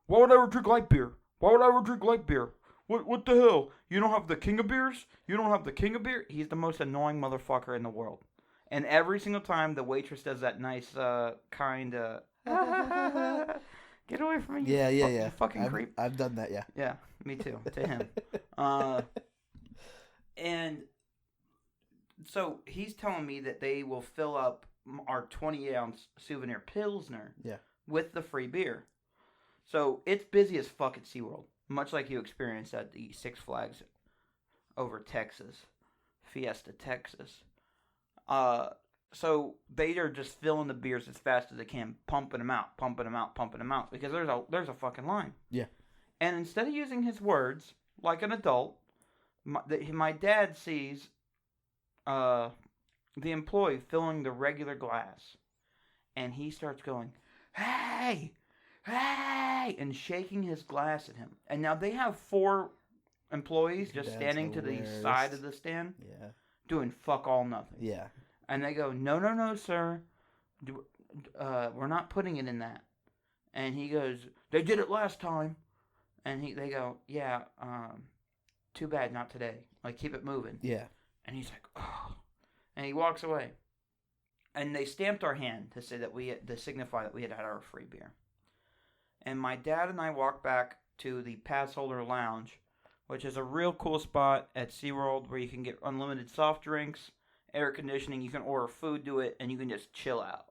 why would I ever drink light beer? Why would I ever drink light beer? What the hell? You don't have the king of beers? You don't have the king of beer? He's the most annoying motherfucker in the world. And every single time the waitress does that nice, kind of, get away from me, Yeah. you fucking creep. I've done that, yeah. Yeah, me too, to him. And so he's telling me that they will fill up our 20-ounce souvenir Pilsner with the free beer. So it's busy as fuck at SeaWorld, much like you experienced at the Six Flags over Texas, Fiesta, Texas. So they are just filling the beers as fast as they can, pumping them out, because there's a fucking line. Yeah. And instead of using his words like an adult, my dad sees the employee filling the regular glass, and he starts going, "Hey, hey," and shaking his glass at him. And now they have 4 employees just standing to the side of the stand, doing fuck all nothing. Yeah. And they go, no, sir, we're not putting it in that. And he goes, they did it last time. And they go, yeah, too bad, not today. Like, keep it moving. Yeah. And he's like, oh. And he walks away. And they stamped our hand to say that to signify that we had our free beer. And my dad and I walked back to the pass holder lounge, which is a real cool spot at SeaWorld where you can get unlimited soft drinks, air conditioning, you can order food to it, and you can just chill out.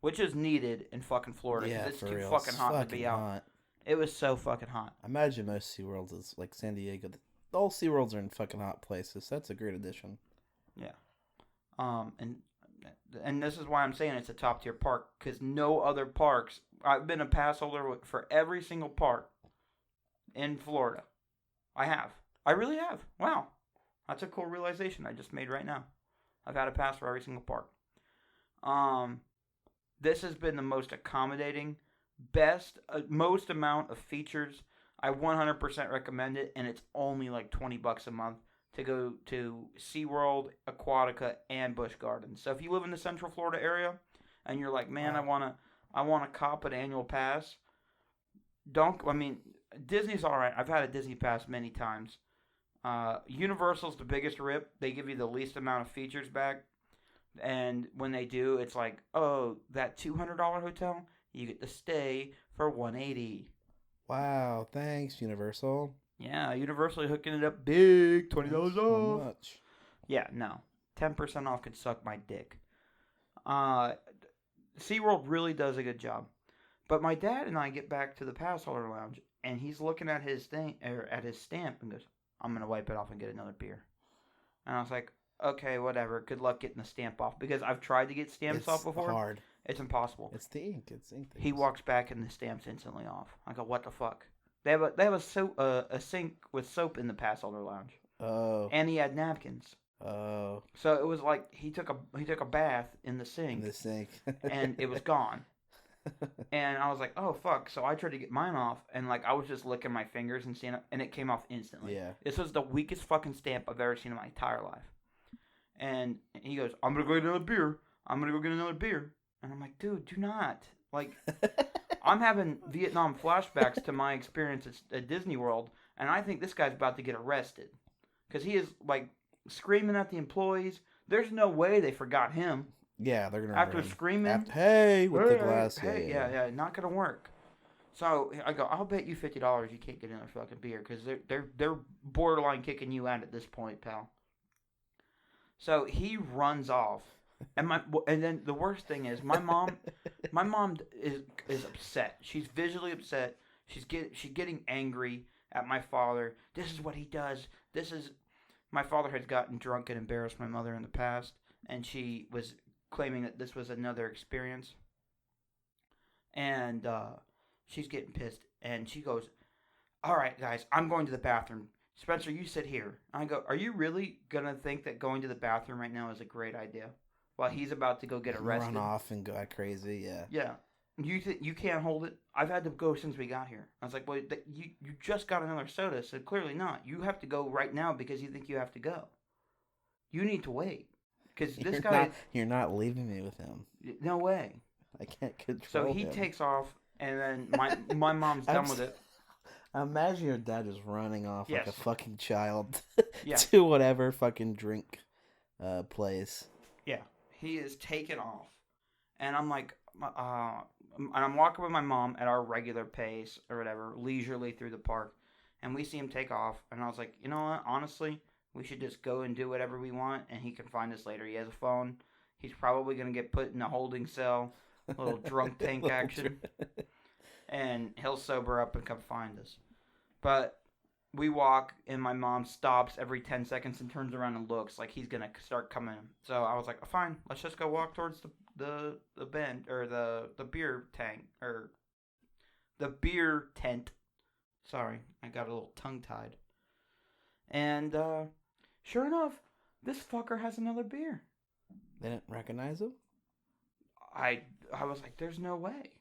Which is needed in fucking Florida, because it's too fucking hot to be out. It was so fucking hot. I imagine most SeaWorlds is like San Diego. All SeaWorlds are in fucking hot places. That's a great addition. Yeah. And this is why I'm saying it's a top tier park, because no other parks. I've been a pass holder for every single park in Florida. I have. I really have. Wow. That's a cool realization I just made right now. I've had a pass for every single park. This has been the most accommodating, most amount of features. I 100% recommend it, and it's only like $20 a month to go to SeaWorld, Aquatica, and Busch Gardens. So if you live in the Central Florida area and you're like, man, I want to cop an annual pass. Disney's all right. I've had a Disney pass many times. Universal's the biggest rip. They give you the least amount of features back. And when they do, it's like, oh, that $200 hotel, you get to stay for $180. Wow, thanks, Universal. Yeah, Universally hooking it up big, $20 How off. much? Yeah, no. 10% off could suck my dick. SeaWorld really does a good job. But my dad and I get back to the pass holder lounge, and he's looking at his thing, or at his stamp, and goes, "I'm gonna wipe it off and get another beer." And I was like, "Okay, whatever. Good luck getting the stamp off." Because I've tried to get stamps off before. It's hard. It's impossible. It's the ink. It's ink. He walks back, and the stamp's instantly off. I go, "What the fuck?" They have a sink with soap in the pass holder lounge, Oh. and he had napkins. Oh. So it was like he took a bath in the sink, The sink. and it was gone. And I was like, "Oh fuck!" So I tried to get mine off, and like I was just licking my fingers and seeing it, and it came off instantly. Yeah. This was the weakest fucking stamp I've ever seen in my entire life. And he goes, "I'm gonna go get another beer. I'm gonna go get another beer." And I'm like, "Dude, do not." Like, I'm having Vietnam flashbacks to my experience at Disney World, and I think this guy's about to get arrested because he is like screaming at the employees. There's no way they forgot him. Yeah, they're gonna After screaming, hey, with the glass. hey, yeah, not gonna work. So I go, "I'll bet you $50 you can't get another fucking beer because they're borderline kicking you out at this point, pal." So he runs off, and then the worst thing is my mom is upset. She's visually upset. She's getting angry at my father. This is what he does. My father had gotten drunk and embarrassed my mother in the past, and she was claiming that this was another experience. And she's getting pissed, and she goes, "All right, guys, I'm going to the bathroom. Spencer, you sit here." I go, "Are you really going to think that going to the bathroom right now is a great idea? While he's about to go get arrested?" Run off and go crazy, yeah. Yeah. You can't hold it? I've had to go since we got here. I was like, "Well, you just got another soda, so clearly not. You have to go right now because you think you have to go. You need to wait. Because this guy... You're not leaving me with him. No way." I can't control So he him. takes off, and then my mom's done with it. Imagine your dad just running off like a fucking child Yeah. to whatever fucking drink place. Yeah, he is taken off, and I'm like, and I'm walking with my mom at our regular pace or whatever, leisurely through the park, and we see him take off, and I was like, you know what? Honestly, we should just go and do whatever we want, and he can find us later. He has a phone. He's probably gonna get put in a holding cell, a little drunk tank action, and he'll sober up and come find us. But we walk, and my mom stops every 10 seconds and turns around and looks like he's gonna start coming. So I was like, "Oh, fine, let's just go walk towards the bend or the beer tank or the beer tent." Sorry, I got a little tongue tied. And sure enough, this fucker has another beer. They didn't recognize him? I was like, "There's no way."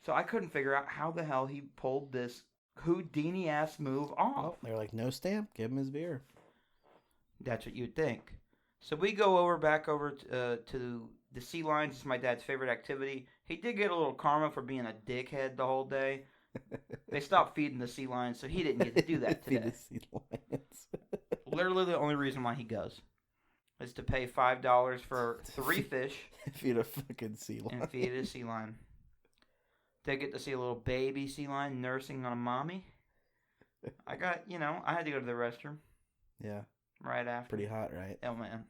So I couldn't figure out how the hell he pulled this Houdini ass move off. Oh, they're like, "No stamp, give him his beer." That's what you'd think. So we go back over to the sea lions. It's my dad's favorite activity. He did get a little karma for being a dickhead the whole day. They stopped feeding the sea lions, so he didn't get to do that today. Feed the sea lions. Literally the only reason why he goes is to pay $5 for 3 fish Feed a fucking sea lion. and feed a sea lion. They get to see a little baby sea lion nursing on a mommy. I had to go to the restroom Yeah, right after. pretty hot, right? Oh, man.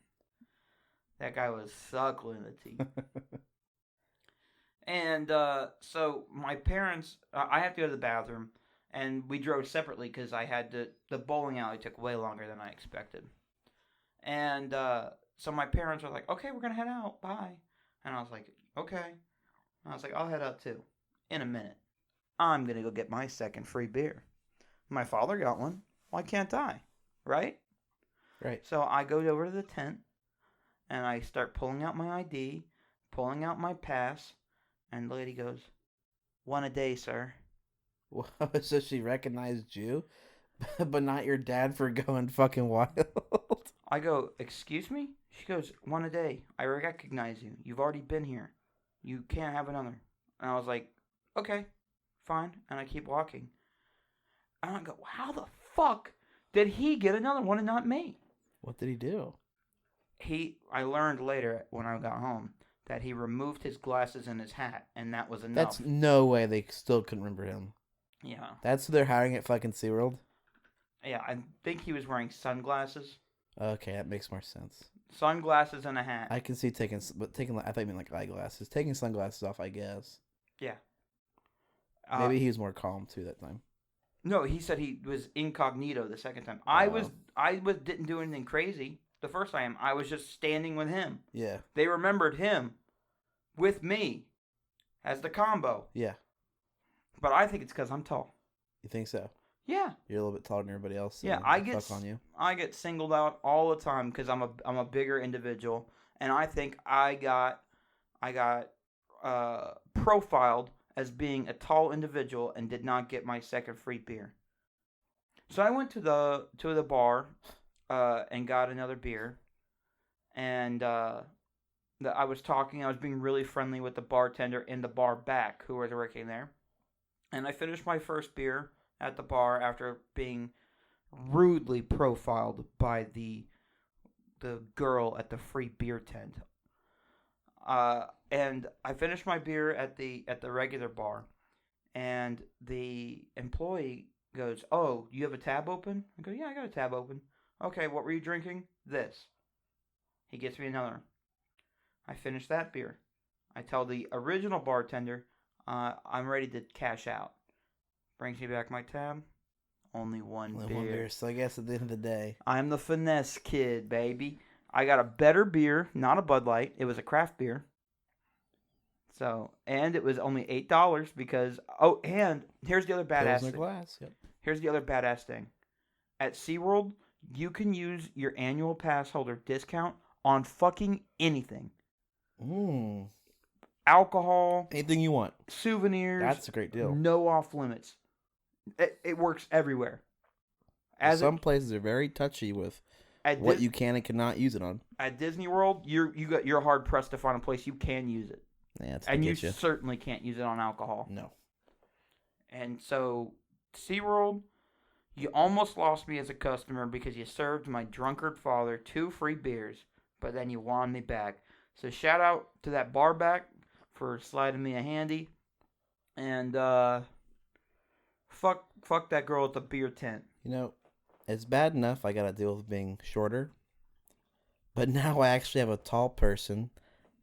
That guy was suckling the teeth. And so my parents, I have to go to the bathroom, and we drove separately because the bowling alley took way longer than I expected. And so my parents were like, "Okay, we're going to head out. Bye." And I was like, "Okay." And I was like, "I'll head out too. In a minute. I'm going to go get my second free beer. My father got one. Why can't I? Right?" Right. So I go over to the tent, and I start pulling out my ID, pulling out my pass, and the lady goes, "One a day, sir." Well, so she recognized you, but not your dad for going fucking wild. I go, "Excuse me?" She goes, "One a day. I recognize you. You've already been here. You can't have another." And I was like, "Okay, fine." And I keep walking. And I go, "How the fuck did he get another one and not me?" What did he do? I learned later when I got home that he removed his glasses and his hat, and that was enough. That's no way they still couldn't remember him. Yeah. That's who they're hiring at fucking SeaWorld? Yeah, I think he was wearing sunglasses. Okay, that makes more sense. Sunglasses and a hat. I can see taking, but taking, I thought you meant like eyeglasses. Taking sunglasses off, I guess. Yeah. Maybe he was more calm too that time. No, he said he was incognito the second time. Oh. I didn't do anything crazy the first time. I was just standing with him. Yeah. They remembered him with me as the combo. Yeah. But I think it's because I'm tall. You think so? Yeah. You're a little bit taller than everybody else. So Yeah, I get singled out all the time because I'm a bigger individual, and I think I got profiled as being a tall individual and did not get my second free beer. So I went to the bar and got another beer, and I was being really friendly with the bartender in the bar back who was working there, and I finished my first beer at the bar after being rudely profiled by the girl at the free beer tent. And I finished my beer at the regular bar, and the employee goes, "Oh, you have a tab open?" I go, "Yeah, I got a tab open." "Okay, what were you drinking?" "This." He gets me another. I finish that beer. I tell the original bartender, I'm ready to cash out. Brings me back my tab. Only one beer. So I guess at the end of the day, I'm the finesse kid, baby. I got a better beer, not a Bud Light. It was a craft beer. So, and it was only $8 because, oh, and here's the other badass thing. glass. Yep. Here's the other badass thing. At SeaWorld, you can use your annual pass holder discount on fucking anything. Alcohol. Anything you want. Souvenirs. That's a great deal. No off limits. It works everywhere. Some places are very touchy with what you can and cannot use it on. At Disney World, you're hard pressed to find a place you can use it. Yeah, and you certainly can't use it on alcohol. No. And so, SeaWorld, you almost lost me as a customer because you served my drunkard father 2 free beers, but then you won me back. So shout out to that bar back for sliding me a handy. And fuck that girl at the beer tent. You know, it's bad enough I gotta deal with being shorter, but now I actually have a tall person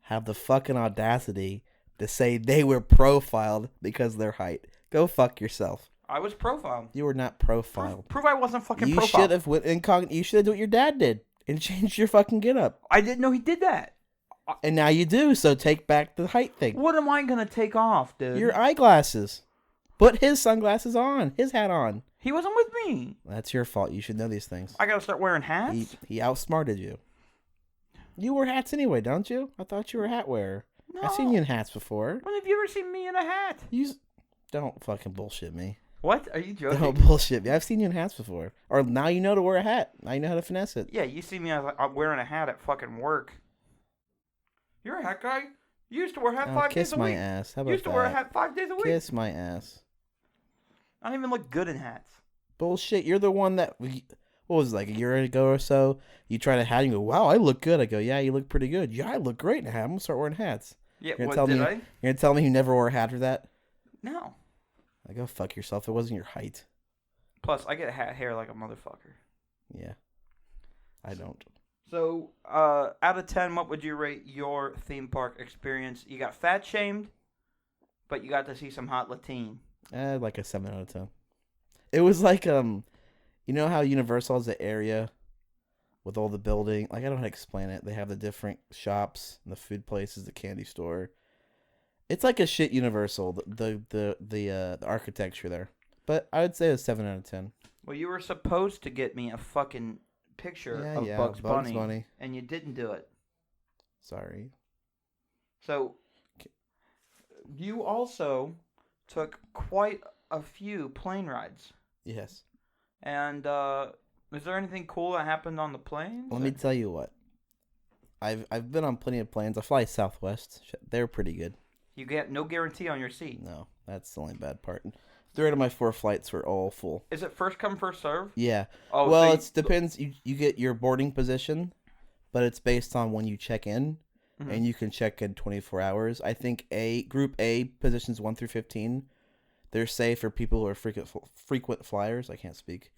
have the fucking audacity to say they were profiled because of their height. Go fuck yourself. I was profiled. You were not profiled. Prove I wasn't fucking you profiled. Should have went incognito. You should have done what your dad did and changed your fucking get up. I didn't know he did that. And now you do, so take back the height thing. What am I gonna take off, dude? Your eyeglasses. Put his sunglasses on. His hat on. He wasn't with me. That's your fault. You should know these things. I gotta start wearing hats? He outsmarted you. You wear hats anyway, don't you? I thought you were a hat wearer. No. I've seen you in hats before. When have you ever seen me in a hat? Don't fucking bullshit me. What? Are you joking? Don't bullshit me. I've seen you in hats before. Or now you know to wear a hat. Now you know how to finesse it. Yeah, you see me I'm wearing a hat at fucking work. You're a hat guy? You used to wear a hat 5 days a week. Kiss my ass. How about that? You used to wear a hat 5 days a week. Kiss my ass. I don't even look good in hats. Bullshit. You're the one that... What was it, like a year ago or so? You tried a hat and you go, wow, I look good. I go, yeah, you look pretty good. Yeah, I look great in a hat. I'm going to start wearing hats. Yeah, You're what, gonna did I? You're going to tell me you never wore a hat for that? No. Like, go fuck yourself. It wasn't your height. Plus, I get hat hair like a motherfucker. Yeah. I don't. So, out of 10, what would you rate your theme park experience? You got fat shamed, but you got to see some hot Latin. Like a 7 out of 10. It was like, you know how Universal has the area with all the building? Like, I don't know how to explain it. They have the different shops and the food places, the candy store. It's like a shit Universal, the architecture there. But I would say a 7 out of 10. Well, you were supposed to get me a fucking picture of Bugs Bunny, and you didn't do it. Sorry. So, you also took quite a few plane rides. Yes. And is there anything cool that happened on the planes? Let me tell you what. I've been on plenty of planes. I fly Southwest. They're pretty good. You get no guarantee on your seat. No, that's the only bad part. 3 out of my 4 flights were all full. Is it first come, first serve? Yeah. Oh, well, so it depends. You get your boarding position, but it's based on when you check in, and you can check in 24 hours. I think Group A positions 1 through 15, they're safe for people who are frequent flyers. I can't speak.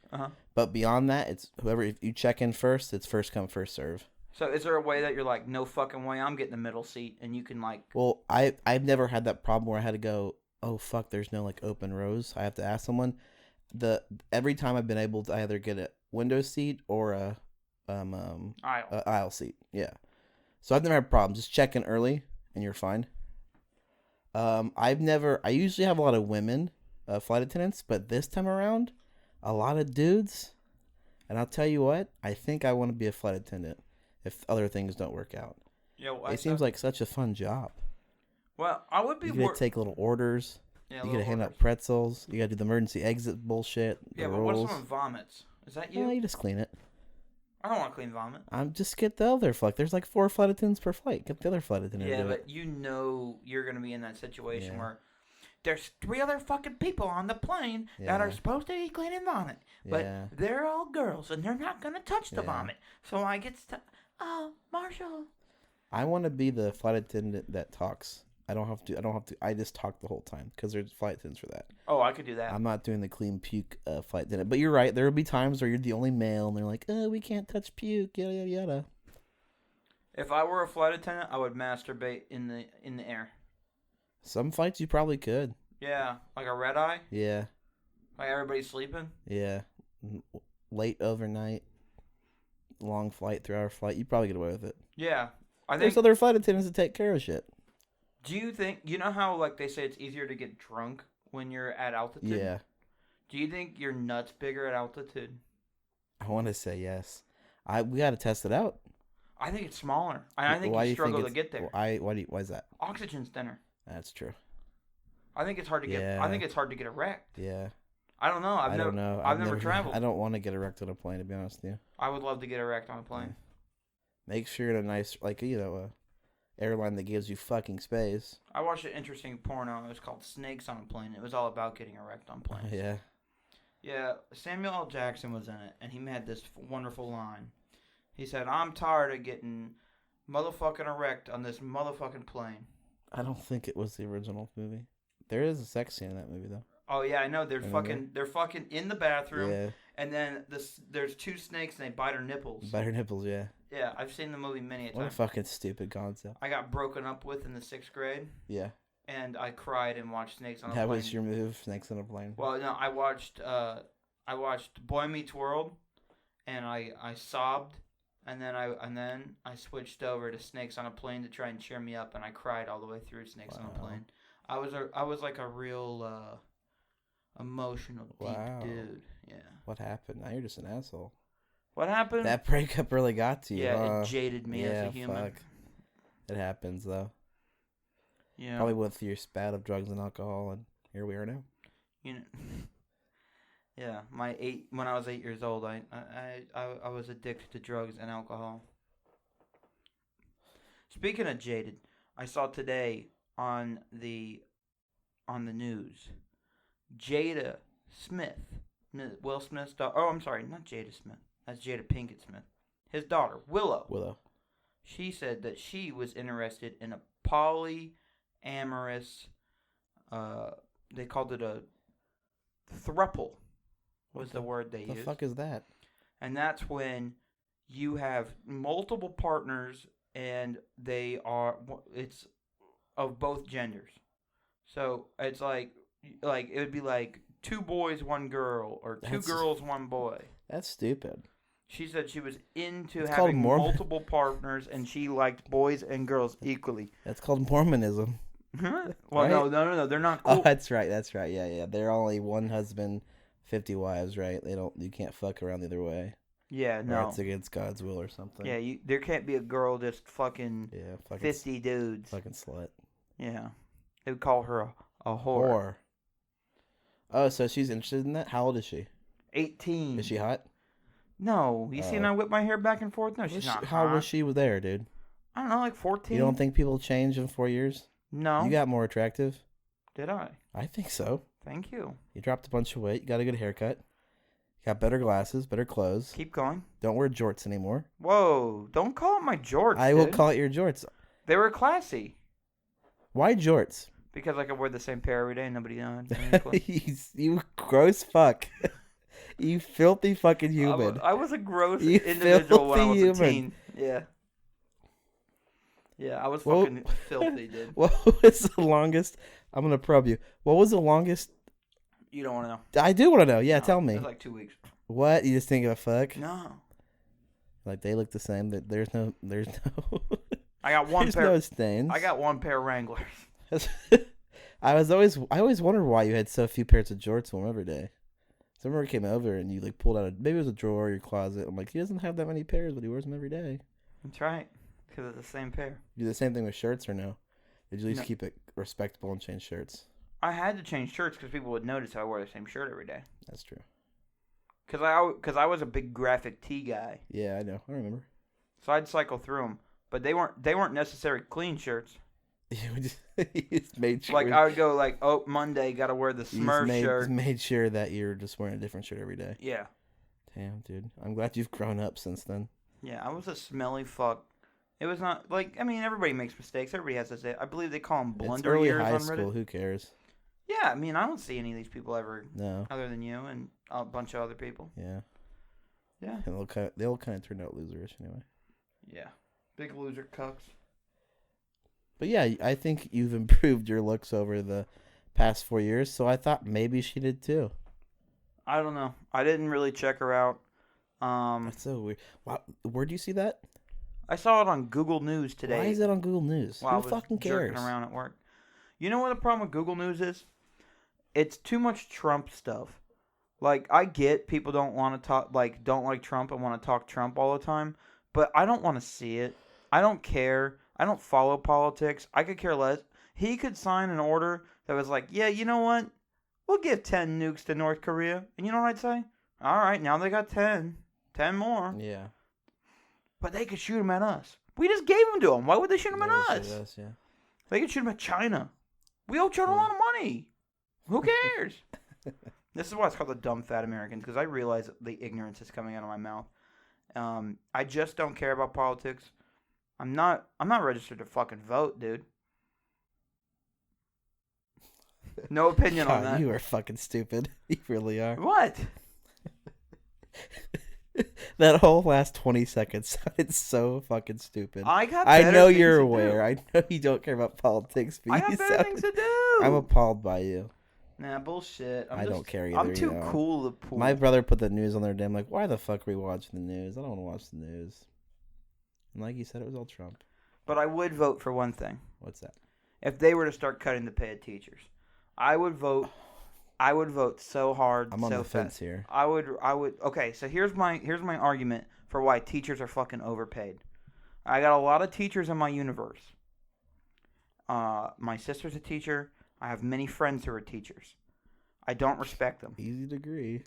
But beyond that, it's whoever, if you check in first, it's first come, first serve. So is there a way that you're like, no fucking way, I'm getting the middle seat, and you can like... Well, I've never had that problem where I had to go, oh fuck, there's no like open rows. I have to ask someone. Every time I've been able to either get a window seat or a aisle seat. Yeah. So I've never had problems. Just check in early and you're fine. I usually have a lot of women flight attendants, but this time around, a lot of dudes. And I'll tell you what, I think I want to be a flight attendant if other things don't work out. Yeah, well, it seems like such a fun job. Well, I would be... You gotta take little orders. Yeah, you gotta hand out pretzels. You gotta do the emergency exit bullshit. Yeah, but what if someone vomits? Is that you? Well, you just clean it. I don't want to clean vomit. Just get the other flight. There's like 4 flight attendants per flight. Get the other flight attendant. Yeah, but you know you're gonna be in that situation where there's 3 other fucking people on the plane that are supposed to be cleaning vomit, but they're all girls and they're not gonna touch the vomit. So I get Marshall. I want to be the flight attendant that talks. I don't have to. I just talk the whole time because there's flight attendants for that. Oh, I could do that. I'm not doing the clean puke flight attendant. But you're right. There will be times where you're the only male and they're like, oh, we can't touch puke, yada yada yada. If I were a flight attendant, I would masturbate in the air. Some flights you probably could. Yeah, like a red eye. Yeah. Like everybody's sleeping. Yeah. Late overnight, long flight, 3-hour flight. You probably get away with it. Yeah, there's other flight attendants that take care of shit. Do you think, you know how like they say it's easier to get drunk when you're at altitude? Yeah. Do you think your nut's bigger at altitude? I want to say yes. We got to test it out. I think it's smaller. I think you struggle to get there. Why is that? Oxygen's thinner. That's true. I think it's hard to get. I think it's hard to get erect. Yeah. I don't know. I don't know. I've never traveled. I don't want to get erect on a plane, to be honest with you. I would love to get erect on a plane. Make sure you're in a nice, airline that gives you fucking space. I watched an interesting porno. It was called Snakes on a Plane. It was all about getting erect on planes. Yeah. Yeah, Samuel L. Jackson was in it, and he had this wonderful line. He said, I'm tired of getting motherfucking erect on this motherfucking plane. I don't think it was the original movie. There is a sex scene in that movie, though. Oh, yeah, I know. They're fucking in the bathroom, yeah. And then there's 2 snakes, and they bite her nipples. Bite her nipples, yeah. Yeah, I've seen the movie many a time. What a fucking stupid concept. I got broken up with in the 6th grade. Yeah. And I cried and watched Snakes on a Plane. That was your move, Snakes on a Plane. Well, no, I watched Boy Meets World, and I sobbed, and then I switched over to Snakes on a Plane to try and cheer me up, and I cried all the way through Snakes on a Plane. I was like a real emotional deep dude. Yeah. What happened? Now you're just an asshole. What happened? That breakup really got to you. Yeah, it jaded me as a human. Fuck. It happens though. Yeah. Probably went through your spat of drugs and alcohol, and here we are now. You know. Yeah, when I was 8 years old, I was addicted to drugs and alcohol. Speaking of jaded, I saw today on the news, Jada Smith, Will Smith's daughter. Oh, I'm sorry, not Jada Smith. That's Jada Pinkett Smith. His daughter, Willow. She said that she was interested in a polyamorous. They called it a throuple. Was the word they used. The fuck is that? And that's when you have multiple partners and it's of both genders. So it's like it would be like 2 boys, 1 girl, or 2 girls, 1 boy. That's stupid. She said she was into having multiple partners and she liked boys and girls equally. That's called Mormonism. Well, right? No, they're not cool. Oh, that's right. Yeah. They're only 1 husband, 50 wives, right? You can't fuck around the other way. Yeah, no. Or it's against God's will or something. Yeah, there can't be a girl just fucking 50 dudes. Fucking slut. Yeah. They would call her a whore. Oh, so she's interested in that? How old is she? 18. Is she hot? No. You seen I whip my hair back and forth? No, she's not hot. How was she there, dude? I don't know, like 14. You don't think people change in 4 years? No. You got more attractive. Did I? I think so. Thank you. You dropped a bunch of weight. You got a good haircut. You got better glasses, better clothes. Keep going. Don't wear jorts anymore. Whoa. Don't call it my jorts, I will call it your jorts. They were classy. Why jorts? Because I could wear the same pair every day and nobody knows. You gross fuck. You filthy fucking human. I was a gross You individual when I was filthy a human. teen. Yeah. Yeah, I was Well- fucking filthy, dude. What was the longest? I'm gonna probe you. What was the longest? You don't want to know. I do want to know. Yeah, No, tell It me. was like 2 weeks. What? You just think of a fuck? No. Like they look the same. That there's no. I got one There's pair. no stains. I got one pair of Wranglers. I always wondered why you had so few pairs of jorts on every day. So I remember I came over and you like pulled out maybe it was a drawer or your closet. I'm like, he doesn't have that many pairs, but he wears them every day. That's right. Because it's the same pair. You do the same thing with shirts or no? Did you at least No. keep it respectable and change shirts? I had to change shirts because people would notice I wore the same shirt every day. That's true. Because I was a big graphic tee guy, Yeah, I know. I remember. so I'd cycle through them. But they weren't necessarily clean shirts. You just made sure. Like I would go like, oh, Monday got to wear the you just Smurf shirt. made sure that you're just wearing a different shirt every day. Yeah, Damn, dude. I'm glad you've grown up since then. yeah. I was a smelly fuck. It was not like everybody makes mistakes. Everybody has this. I believe they call them It's blunder early years high on school. Reddit. Who cares? Yeah, I mean I don't see any of these people ever No. other than you and a bunch of other people. Yeah. Yeah. And they all kind of turned out loserish anyway. Yeah. Big loser cucks. But yeah, I think you've improved your looks over the past 4 years, so I thought maybe she did too. I don't know. I didn't really check her out. That's so weird. Wow, where do you see that? I saw it on Google News today. Why is that on Google News? while I Who was fucking cares? jerking around at work. You know what the problem with Google News is? It's too much Trump stuff. Like, I get people don't want to talk, like, don't like Trump and want to talk Trump all the time, but I don't want to see it. I don't care. I don't follow politics. I could care less. He could sign an order that was like, yeah, you know what? We'll give 10 nukes to North Korea. And you know what I'd say? All right, now they got 10. 10 more. Yeah. But they could shoot them at us. We just gave them to them. Why would they shoot them at Yeah, us? yeah. They could shoot them at China. We owe China a lot of money. Who cares? This is why it's called the dumb fat Americans, because I realize the ignorance is coming out of my mouth. I just don't care about politics. I'm not registered to fucking vote, dude. No opinion on God, that. you are fucking stupid. You really are. What? That whole last 20 seconds sounded so fucking stupid. I got. I better know things you're to aware. do. I know you don't care about politics, but I you got better sound... things to do. I'm appalled by you. Nah, bullshit. I don't care either. I'm too you know. cool to pull. My brother put the news on the other day. I'm like, why the fuck are we watching the news? I don't want to watch the news. And like you said, it was all Trump. But I would vote for one thing. What's that? If they were to start cutting the pay of teachers, I would vote. I would vote so hard. I'm on so the fence fast. here. I would. Okay, so here's my argument for why teachers are fucking overpaid. I got a lot of teachers in my universe. My sister's a teacher. I have many friends who are teachers. I don't respect them. Easy to agree.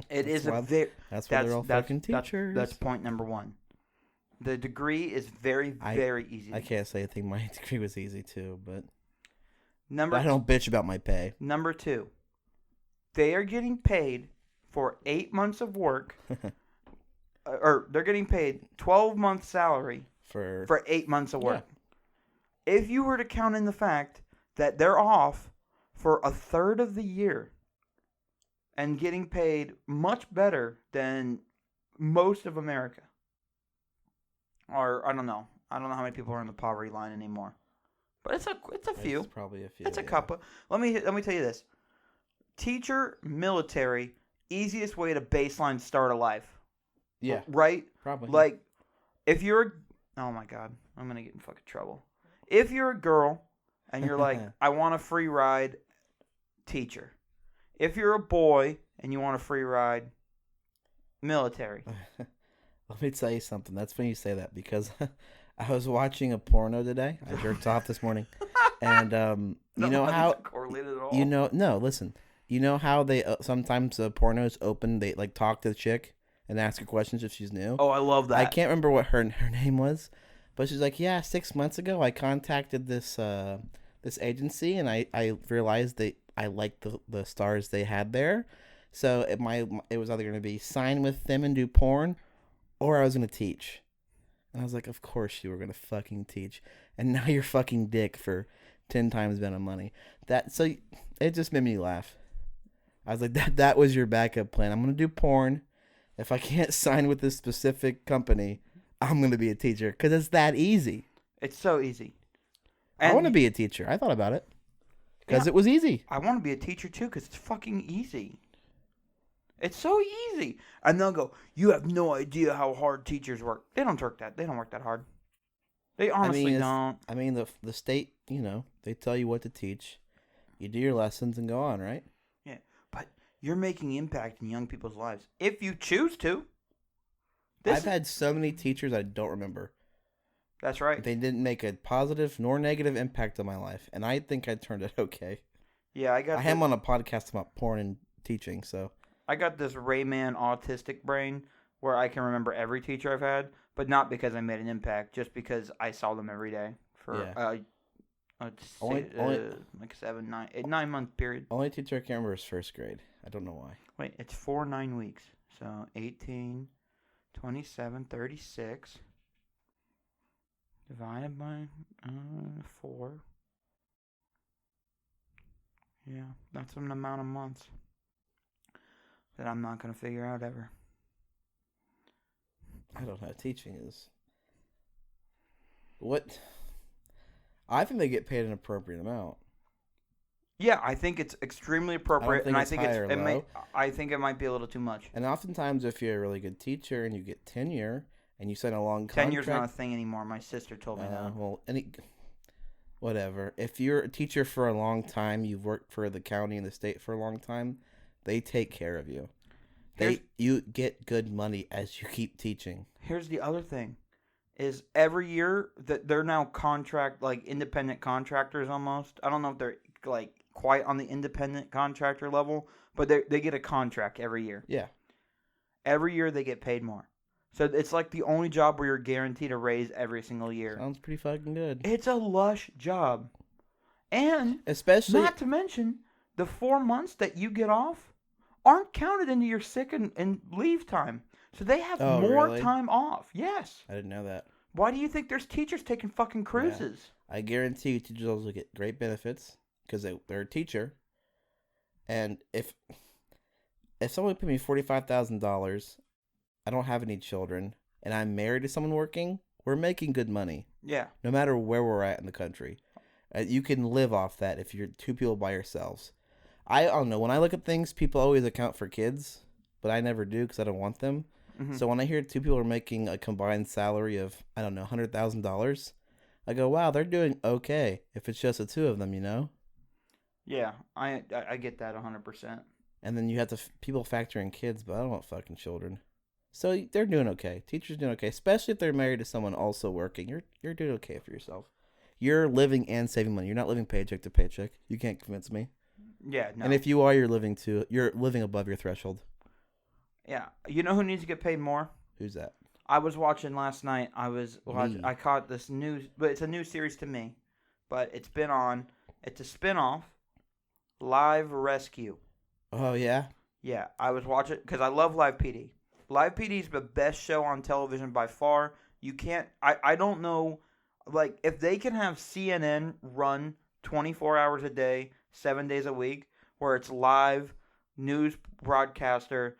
It is why, a very. That's why they're all fucking That's teachers. That's point number one. The degree is very, very easy. I can't say I think my degree was easy too, but Number I don't bitch about my pay. Number two, they are getting paid for 8 months of work, or they're getting paid 12 months salary for 8 months of work. Yeah. If you were to count in the fact that they're off for a third of the year and getting paid much better than most of America, or I don't know how many people are on the poverty line anymore, but it's a few. It's probably a few. It's a couple. Let me tell you this: teacher, military, easiest way to baseline start a life. Yeah. Right. Probably. Like, if you're, oh my god, I'm gonna get in fucking trouble. If you're a girl and you're like, I want a free ride, teacher. If you're a boy and you want a free ride, military. Let me tell you something. That's funny you say that because I was watching a porno today. I jerked off this morning, and you know how correlated at all. no, listen. You know how they sometimes pornos open, they like talk to the chick and ask her questions if she's new. Oh, I love that. I can't remember what her name was, but she's like, yeah, 6 months ago I contacted this this agency and I realized that I liked the stars they had there, so it was either going to be sign with them and do porn, or I was going to teach. And I was like, of course you were going to fucking teach, and now you're fucking dick for 10 times the amount of money. So it just made me laugh. I was like, that was your backup plan. I'm gonna do porn. If I can't sign with this specific company, I'm gonna be a teacher because it's that easy. It's so easy. I want to be a teacher. I thought about it because it was easy. I want to be a teacher too because it's fucking easy. It's so easy. And they'll go, you have no idea how hard teachers work. They don't work that hard. They honestly don't. I mean, the state, they tell you what to teach. You do your lessons and go on, right? Yeah, but you're making impact in young people's lives if you choose to. I've had so many teachers I don't remember. That's right. They didn't make a positive nor negative impact on my life, and I think I turned it okay. Yeah, I am on a podcast about porn and teaching, so. I got this Rayman autistic brain where I can remember every teacher I've had, but not because I made an impact, just because I saw them every day for like a 9 month period. Only teacher I can remember is first grade. I don't know why. Wait, it's 4 9 weeks. So 18, 27, 36 divided by 4. Yeah, that's an amount of months that I'm not going to figure out ever. I don't know. Teaching is... What? I think they get paid an appropriate amount. Yeah, I think it's extremely appropriate, and I think I think it might be a little too much. And oftentimes, if you're a really good teacher and you get tenure and you sign a long contract, tenure's not a thing anymore. My sister told me that. Well, whatever. If you're a teacher for a long time, you've worked for the county and the state for a long time, they take care of you. You get good money as you keep teaching. Here's the other thing. Is every year that they're now independent contractors almost. I don't know if they're quite on the independent contractor level, but they get a contract every year. Yeah. Every year they get paid more. So it's like the only job where you're guaranteed a raise every single year. Sounds pretty fucking good. It's a lush job. And especially not to mention the 4 months that you get off aren't counted into your sick and leave time. So they have more time off. Yes. I didn't know that. Why do you think there's teachers taking fucking cruises? Yeah. I guarantee you teachers also get great benefits because they're a teacher. And if someone paid me $45,000, I don't have any children, and I'm married to someone working, we're making good money. Yeah. No matter where we're at in the country. You can live off that if you're two people by yourselves. I don't know. When I look at things, people always account for kids, but I never do because I don't want them. Mm-hmm. So when I hear two people are making a combined salary of, I don't know, $100,000, I go, wow, they're doing okay if it's just the two of them, Yeah, I get that 100%. And then you have to people factor in kids, but I don't want fucking children. So they're doing okay. Teachers doing okay, especially if they're married to someone also working. You're doing okay for yourself. You're living and saving money. You're not living paycheck to paycheck. You can't convince me. Yeah, no. And if you are, you're living above your threshold. Yeah. You know who needs to get paid more? Who's that? I was watching last night. I caught this news, but it's a new series to me. But it's been on. It's a spinoff. Live Rescue. Oh, yeah? Yeah, I was watching because I love Live PD. Live PD is the best show on television by far. You can't. I don't know. If they can have CNN run 24 hours a day, 7 days a week, where it's live news broadcaster,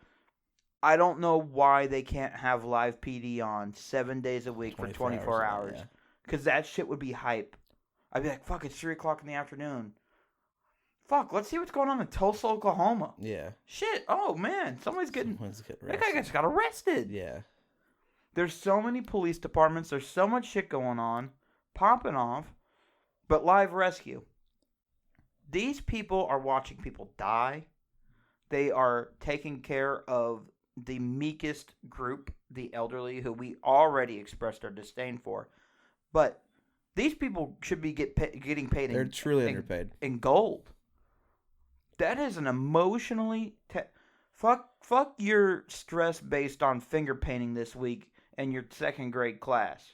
I don't know why they can't have Live PD on 7 days a week for 24 hours. Because that shit would be hype. I'd be like, fuck, it's 3 o'clock in the afternoon. Fuck, let's see what's going on in Tulsa, Oklahoma. Yeah. Shit, oh man, someone's getting arrested. That guy just got arrested. Yeah. There's so many police departments. There's so much shit going on, popping off. But Live Rescue. These people are watching people die. They are taking care of the meekest group, the elderly, who we already expressed our disdain for. But these people should be getting paid. They're truly underpaid. In gold. That is an emotionally... Fuck your stress based on finger painting this week in your second grade class.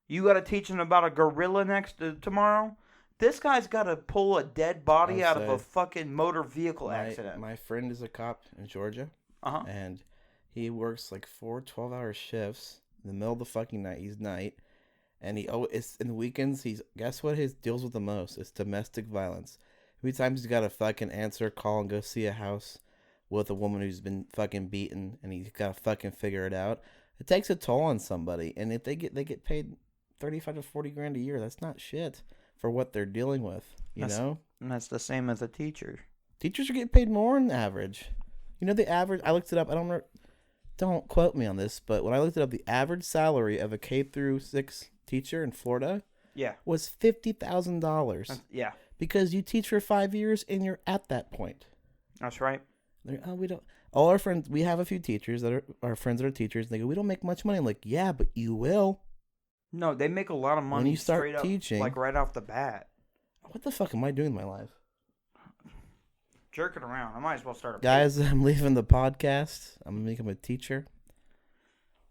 You got to teach them about a gorilla tomorrow? This guy's got to pull a dead body out of a fucking motor vehicle accident. My friend is a cop in Georgia. Uh-huh. And he works 4 12-hour shifts in the middle of the fucking night. He's night. And it's in the weekends. Guess what? His deals with the most. It's domestic violence. How many times he's got to fucking answer a call and go see a house with a woman who's been fucking beaten, and he's got to fucking figure it out. It takes a toll on somebody, and if they get paid 35 to 40 grand a year, that's not shit for what they're dealing with. You know, and that's the same as a teacher. Teachers are getting paid more than average. You know the average. I looked it up. I don't remember. Don't quote me on this, but when I looked it up, the average salary of a K through 6 teacher in Florida, was $50,000. Yeah, because you teach for 5 years and you're at that point. That's right. We don't. All our friends, we have a few teachers that are our friends that are teachers. And they go, we don't make much money. I'm like, yeah, but you will. No, they make a lot of money when you start straight up, teaching, like right off the bat. What the fuck am I doing in my life? Jerking around. I might as well start a Guys, I'm leaving the podcast. I'm gonna become a teacher.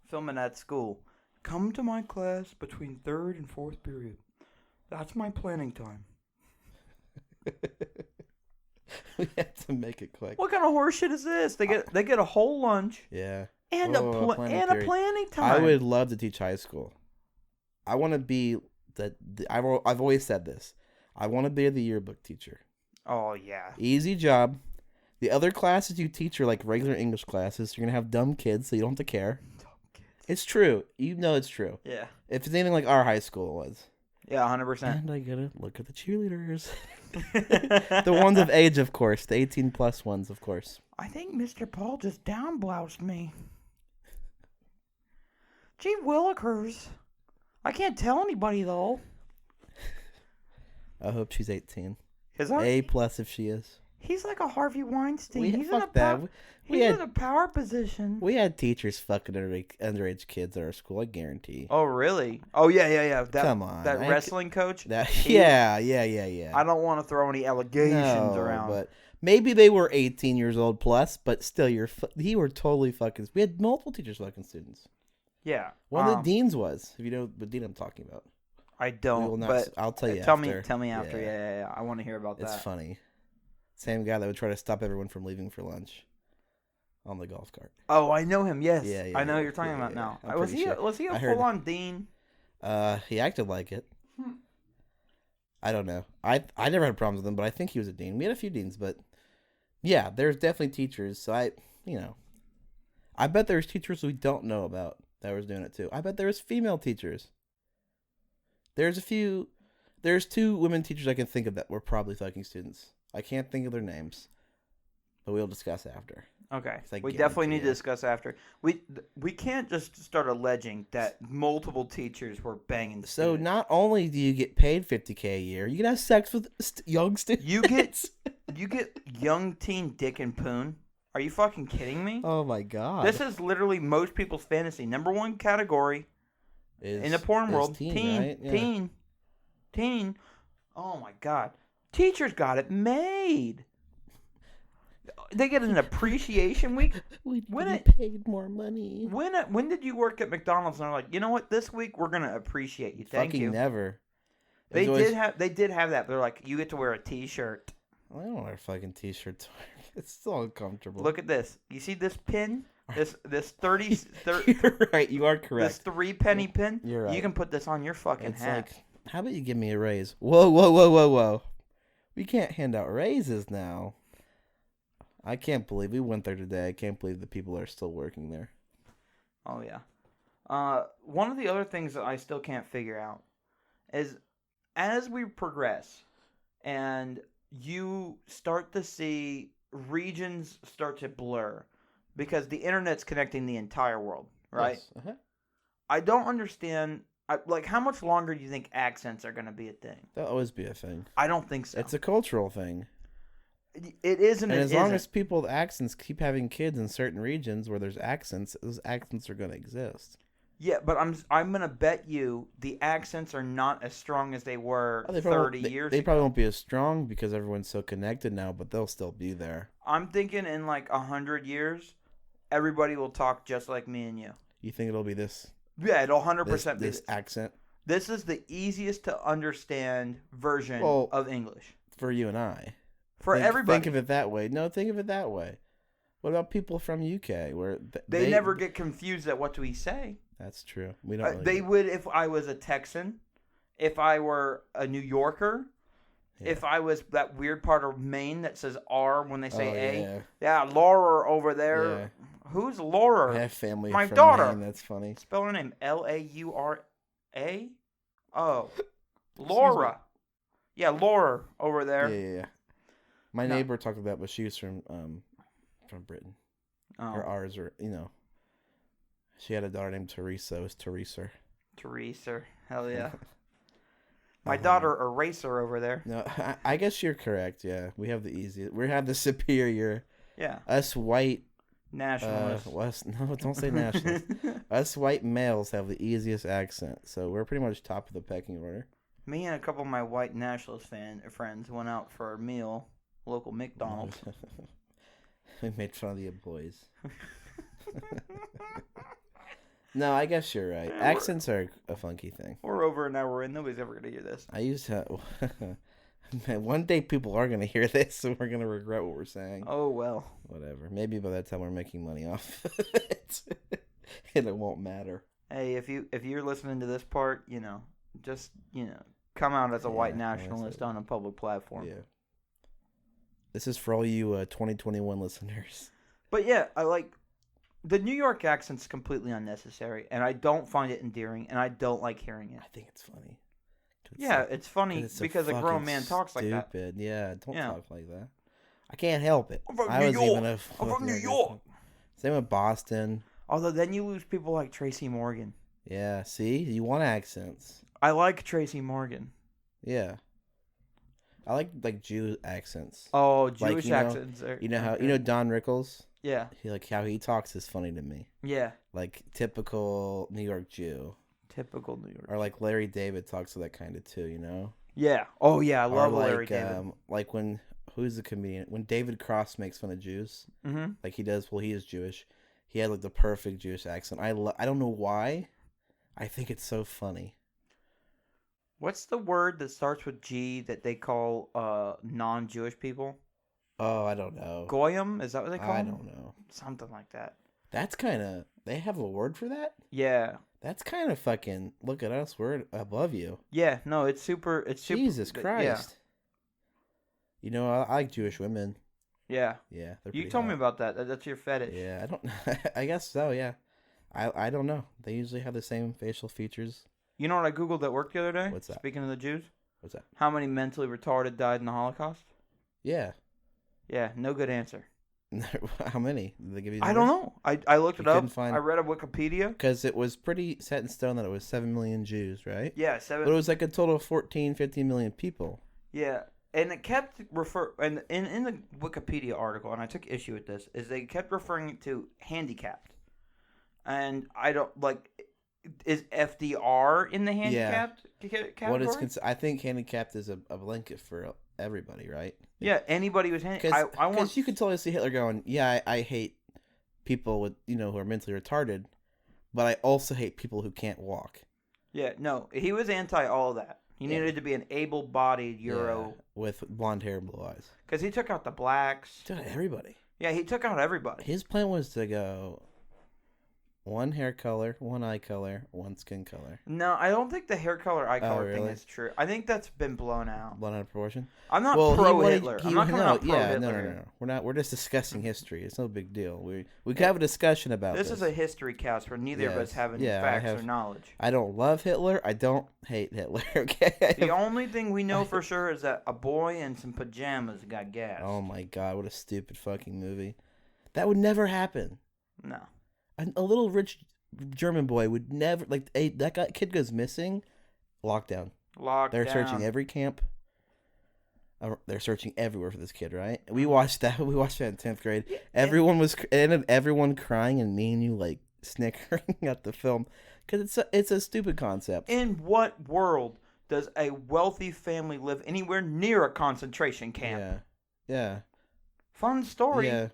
Filming at school. Come to my class between 3rd and 4th period. That's my planning time. We have to make it quick. What kind of horseshit is this? They get a whole lunch. Yeah. And a planning time. I would love to teach high school. I want to be I've always said this. I want to be the yearbook teacher. Oh yeah. Easy job. The other classes you teach are like regular English classes. You're gonna have dumb kids, so you don't have to care. Dumb kids. It's true. You know it's true. Yeah. If it's anything like our high school was. Yeah, 100%. And I gotta look at the cheerleaders. The ones of age, of course. The 18+ ones, of course. I think Mr. Paul just down-bloused me. Gee willikers. I can't tell anybody, though. I hope she's 18. A+ if she is. He's like a Harvey Weinstein. He's in a power position. We had teachers fucking underage kids at our school, I guarantee. Oh, really? Oh, yeah. Come on. That wrestling coach? Yeah. I don't want to throw any allegations around. But maybe they were 18 years old plus, but still, you were totally fucking... We had multiple teachers fucking students. Yeah. One of the deans was, if you know what dean I'm talking about. I don't, but I'll tell you after. Tell me after. Yeah. I want to hear about that. It's funny. Same guy that would try to stop everyone from leaving for lunch on the golf cart. Oh, I know him. Yes. Yeah, I know who you're talking about now. Was he a full-on dean? He acted like it. I don't know. I never had problems with him, but I think he was a dean. We had a few deans, but yeah, there's definitely teachers. So I bet there's teachers we don't know about that was doing it too. I bet there's female teachers. There's 2 women teachers I can think of that were probably fucking students. I can't think of their names, but we'll discuss after. Okay, we definitely need to discuss after. We can't just start alleging that multiple teachers were banging students. So not only do you get paid $50K a year, you can have sex with young students. You get young teen dick and poon. Are you fucking kidding me? Oh my god! This is literally most people's fantasy. Number 1 category in the porn world. Teen, right? Yeah. Teen. Oh my god! Teachers got it made. They get an appreciation week. We paid more money. When did you work at McDonald's and they're like, you know what? This week we're gonna appreciate you. Thank you. Never. They did have that. They're like, you get to wear a T-shirt. I don't wear fucking T-shirts. It's so uncomfortable. Look at this. You see this pin? This 30. You're right. You are correct. This 3 penny pin. You're right. You can put this on your fucking hat. Like, how about you give me a raise? Whoa. We can't hand out raises now. I can't believe we went there today. I can't believe the people are still working there. Oh, yeah. One of the other things that I still can't figure out is as we progress and you start to see regions start to blur because the internet's connecting the entire world, right? Yes. Uh-huh. I don't understand... how much longer do you think accents are going to be a thing? That'll always be a thing. I don't think so. It's a cultural thing. It isn't. And as long as people with accents keep having kids in certain regions where there's accents, those accents are going to exist. Yeah, but I'm going to bet you the accents are not as strong as they were 30 years ago. They probably won't be as strong because everyone's so connected now, but they'll still be there. I'm thinking in 100 years, everybody will talk just like me and you. You think it'll be this? Yeah, it'll 100% be this accent. This is the easiest to understand version of English. For you and I. For everybody. Think of it that way. No, think of it that way. What about people from UK where they never get confused at what do we say? That's true. We don't. Really They would if I was a Texan, if I were a New Yorker, if I was that weird part of Maine that says R when they say A. Yeah. Yeah, Laura over there. Yeah. Who's Laura? I have family. My from daughter. Maine. That's funny. Spell her name Laura. Oh, Laura. Yeah, Laura over there. Yeah. My neighbor talked about that, but she was from Britain. Oh. Or ours, or she had a daughter named Teresa. It was Teresa. Teresa. Hell yeah. My daughter Eraser over there. No, I guess you're correct. Yeah, we have the easiest. We have the superior. Yeah. Us white nationalists. No, don't say nationalists. Us white males have the easiest accent, so we're pretty much top of the pecking order. Me and a couple of my white nationalist friends went out for a meal, local McDonald's. We made fun of the employees. No, I guess you're right. Yeah, Accents are a funky thing. We're over an hour in. Nobody's ever going to hear this. I used to... Man, one day people are going to hear this, and we're going to regret what we're saying. Oh, well. Whatever. Maybe by that time we're making money off it. And it won't matter. Hey, if you're listening to this part, just, come out as a white nationalist on a public platform. Yeah. This is for all you 2021 listeners. But yeah, I like... The New York accent's completely unnecessary, and I don't find it endearing, and I don't like hearing it. I think it's funny. It's funny because a grown man talks like that. Stupid. Yeah, don't talk like that. I can't help it. I'm from New York. I'm from New York. Same with Boston. Although then you lose people like Tracy Morgan. Yeah, see? You want accents. I like Tracy Morgan. Yeah. I like Jew accents. Oh, Jewish accents. You know how Don Rickles? Yeah. How he talks is funny to me. Yeah. Like typical New York Jew. Typical New York. Or like Larry David talks to that kind of too, Yeah. Oh yeah, I love Larry David. Like who's the comedian? When David Cross makes fun of Jews, like he does. Well, he is Jewish. He had like the perfect Jewish accent. I don't know why. I think it's so funny. What's the word that starts with G that they call non-Jewish people? Oh, I don't know. Goyim? Is that what they call them? I don't know. Something like that. That's kind of... They have a word for that? Yeah. That's kind of fucking... Look at us. We're above you. Yeah. No, it's super... Jesus Christ. Yeah. I like Jewish women. Yeah. Yeah. You told me about that. That's your fetish. Yeah. I don't... I guess so, yeah. I don't know. They usually have the same facial features. You know what I Googled at work the other day? What's that? Speaking of the Jews? What's that? How many mentally retarded died in the Holocaust? Yeah. Yeah, no good answer. How many? Did they give you? I don't know. I looked it up. I read a Wikipedia. Because it was pretty set in stone that it was 7 million Jews, right? Yeah, 7. But it was like a total of 15 million people. Yeah, and it kept and in the Wikipedia article, and I took issue with this, is they kept referring to handicapped, and I don't like. Is FDR in the handicapped category? What is I think handicapped is a blanket for everybody, right? Yeah, anybody who's handicapped. Because you could totally see Hitler going, yeah, I hate people with who are mentally retarded, but I also hate people who can't walk. Yeah, no, he was anti all of that. He needed to be an able-bodied Euro with blonde hair and blue eyes. Because he took out the blacks. Took out everybody. Yeah, he took out everybody. His plan was to go one hair color, one eye color, one skin color. No, I don't think the hair color, eye color thing is true. I think that's been blown out. Blown out of proportion? I'm not pro-Hitler. I'm not coming out pro-Hitler. No. We're just discussing history. It's no big deal. We could have a discussion about this. This is a history cast where neither of us have any facts or knowledge. I don't love Hitler. I don't hate Hitler, okay? The only thing we know for sure is that a boy in some pajamas got gassed. Oh my god, what a stupid fucking movie. That would never happen. No. A little rich German boy would never that kid goes missing. Lockdown. They're searching every camp. They're searching everywhere for this kid, right? We watched that. We watched that in 10th grade. Yeah, everyone crying and me and you snickering at the film because it's a stupid concept. In what world does a wealthy family live anywhere near a concentration camp? Yeah. Fun story. Yeah.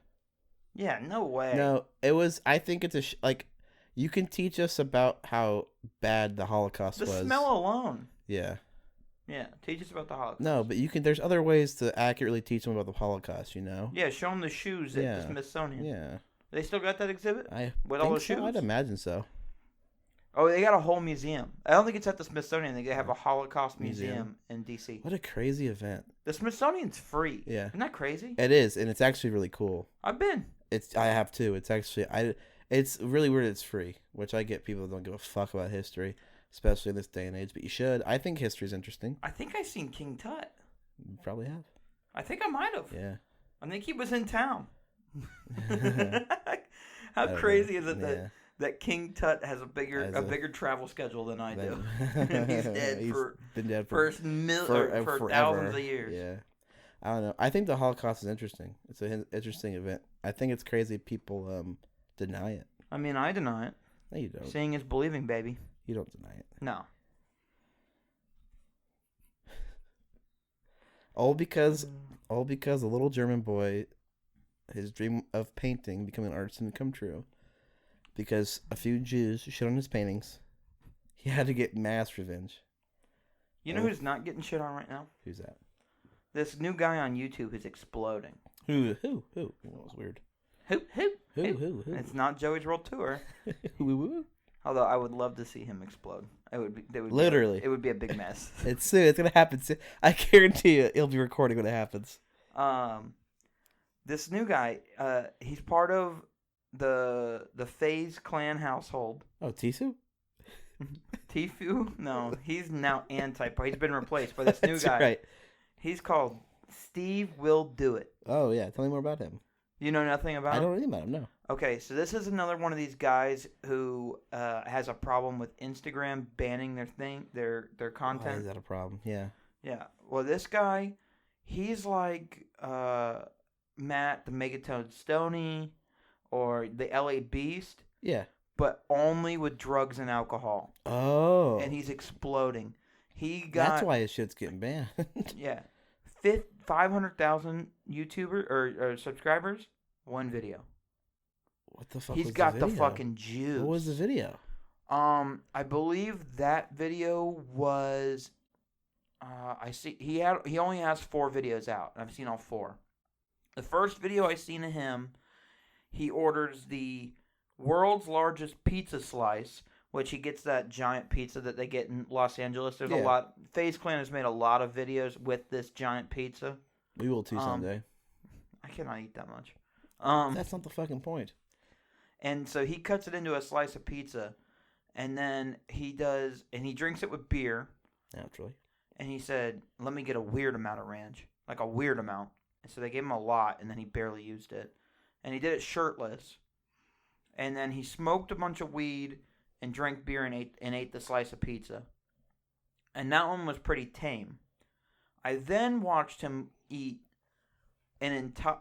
Yeah, no way. No, it was. I think it's you can teach us about how bad the Holocaust was. The smell alone. Yeah. Yeah, teach us about the Holocaust. No, but there's other ways to accurately teach them about the Holocaust, Yeah, show them the shoes at the Smithsonian. Yeah. They still got that exhibit? With all the shoes? I'd imagine so. Oh, they got a whole museum. I don't think it's at the Smithsonian. They have a Holocaust museum in D.C. What a crazy event. The Smithsonian's free. Yeah. Isn't that crazy? It is, and it's actually really cool. I've been. I have too. It's actually it's really weird it's free, which I get people that don't give a fuck about history, especially in this day and age, but you should. I think history's interesting. I think I've seen King Tut. You probably have. I think I might have. Yeah. I think he was in town. How crazy is it that King Tut has a bigger travel schedule than I do? He's dead been dead for forever. thousands of years. Yeah. I don't know. I think the Holocaust is interesting. It's an interesting event. I think it's crazy people deny it. I mean, I deny it. No, you don't. Seeing is believing, baby. You don't deny it. No. All because a little German boy, his dream of painting, becoming an artist, didn't come true. Because a few Jews shit on his paintings. He had to get mass revenge. You know who's not getting shit on right now? Who's that? This new guy on YouTube is exploding. Who? That was weird. Who? Who? It's not Joey's World Tour. Who? Although I would love to see him explode. It would Literally. It would be a big mess. It's gonna happen soon. I guarantee you, he'll be recording when it happens. This new guy, he's part of the FaZe clan household. Oh, Tisu? Tifu? No, he's now anti-part. He's been replaced by this new guy. Right. He's called Steve Will Do It. Oh yeah, tell me more about him. You know nothing about him? I don't know anything about him. No. Okay, so this is another one of these guys who has a problem with Instagram banning their content. Why is that a problem? Yeah. Yeah. Well, this guy, he's like Matt the Megatone Stoney or the LA Beast. Yeah. But only with drugs and alcohol. Oh. And he's exploding. That's why his shit's getting banned. Yeah. 500,000 YouTuber or subscribers, one video. What the fuck? He's got the fucking juice. What was the video? I believe that video was. I see he only has 4 videos out. I've seen all 4. The first video I seen of him, he orders the world's largest pizza slice, which he gets that giant pizza that they get in Los Angeles. There's a lot. FaZe Clan has made a lot of videos with this giant pizza. We will too someday. I cannot eat that much. That's not the fucking point. And so he cuts it into a slice of pizza, and then he drinks it with beer. Naturally. And he said, "Let me get a weird amount of ranch, like a weird amount." And so they gave him a lot, and then he barely used it. And he did it shirtless. And then he smoked a bunch of weed and drank beer and ate the slice of pizza. And that one was pretty tame. I then watched him eat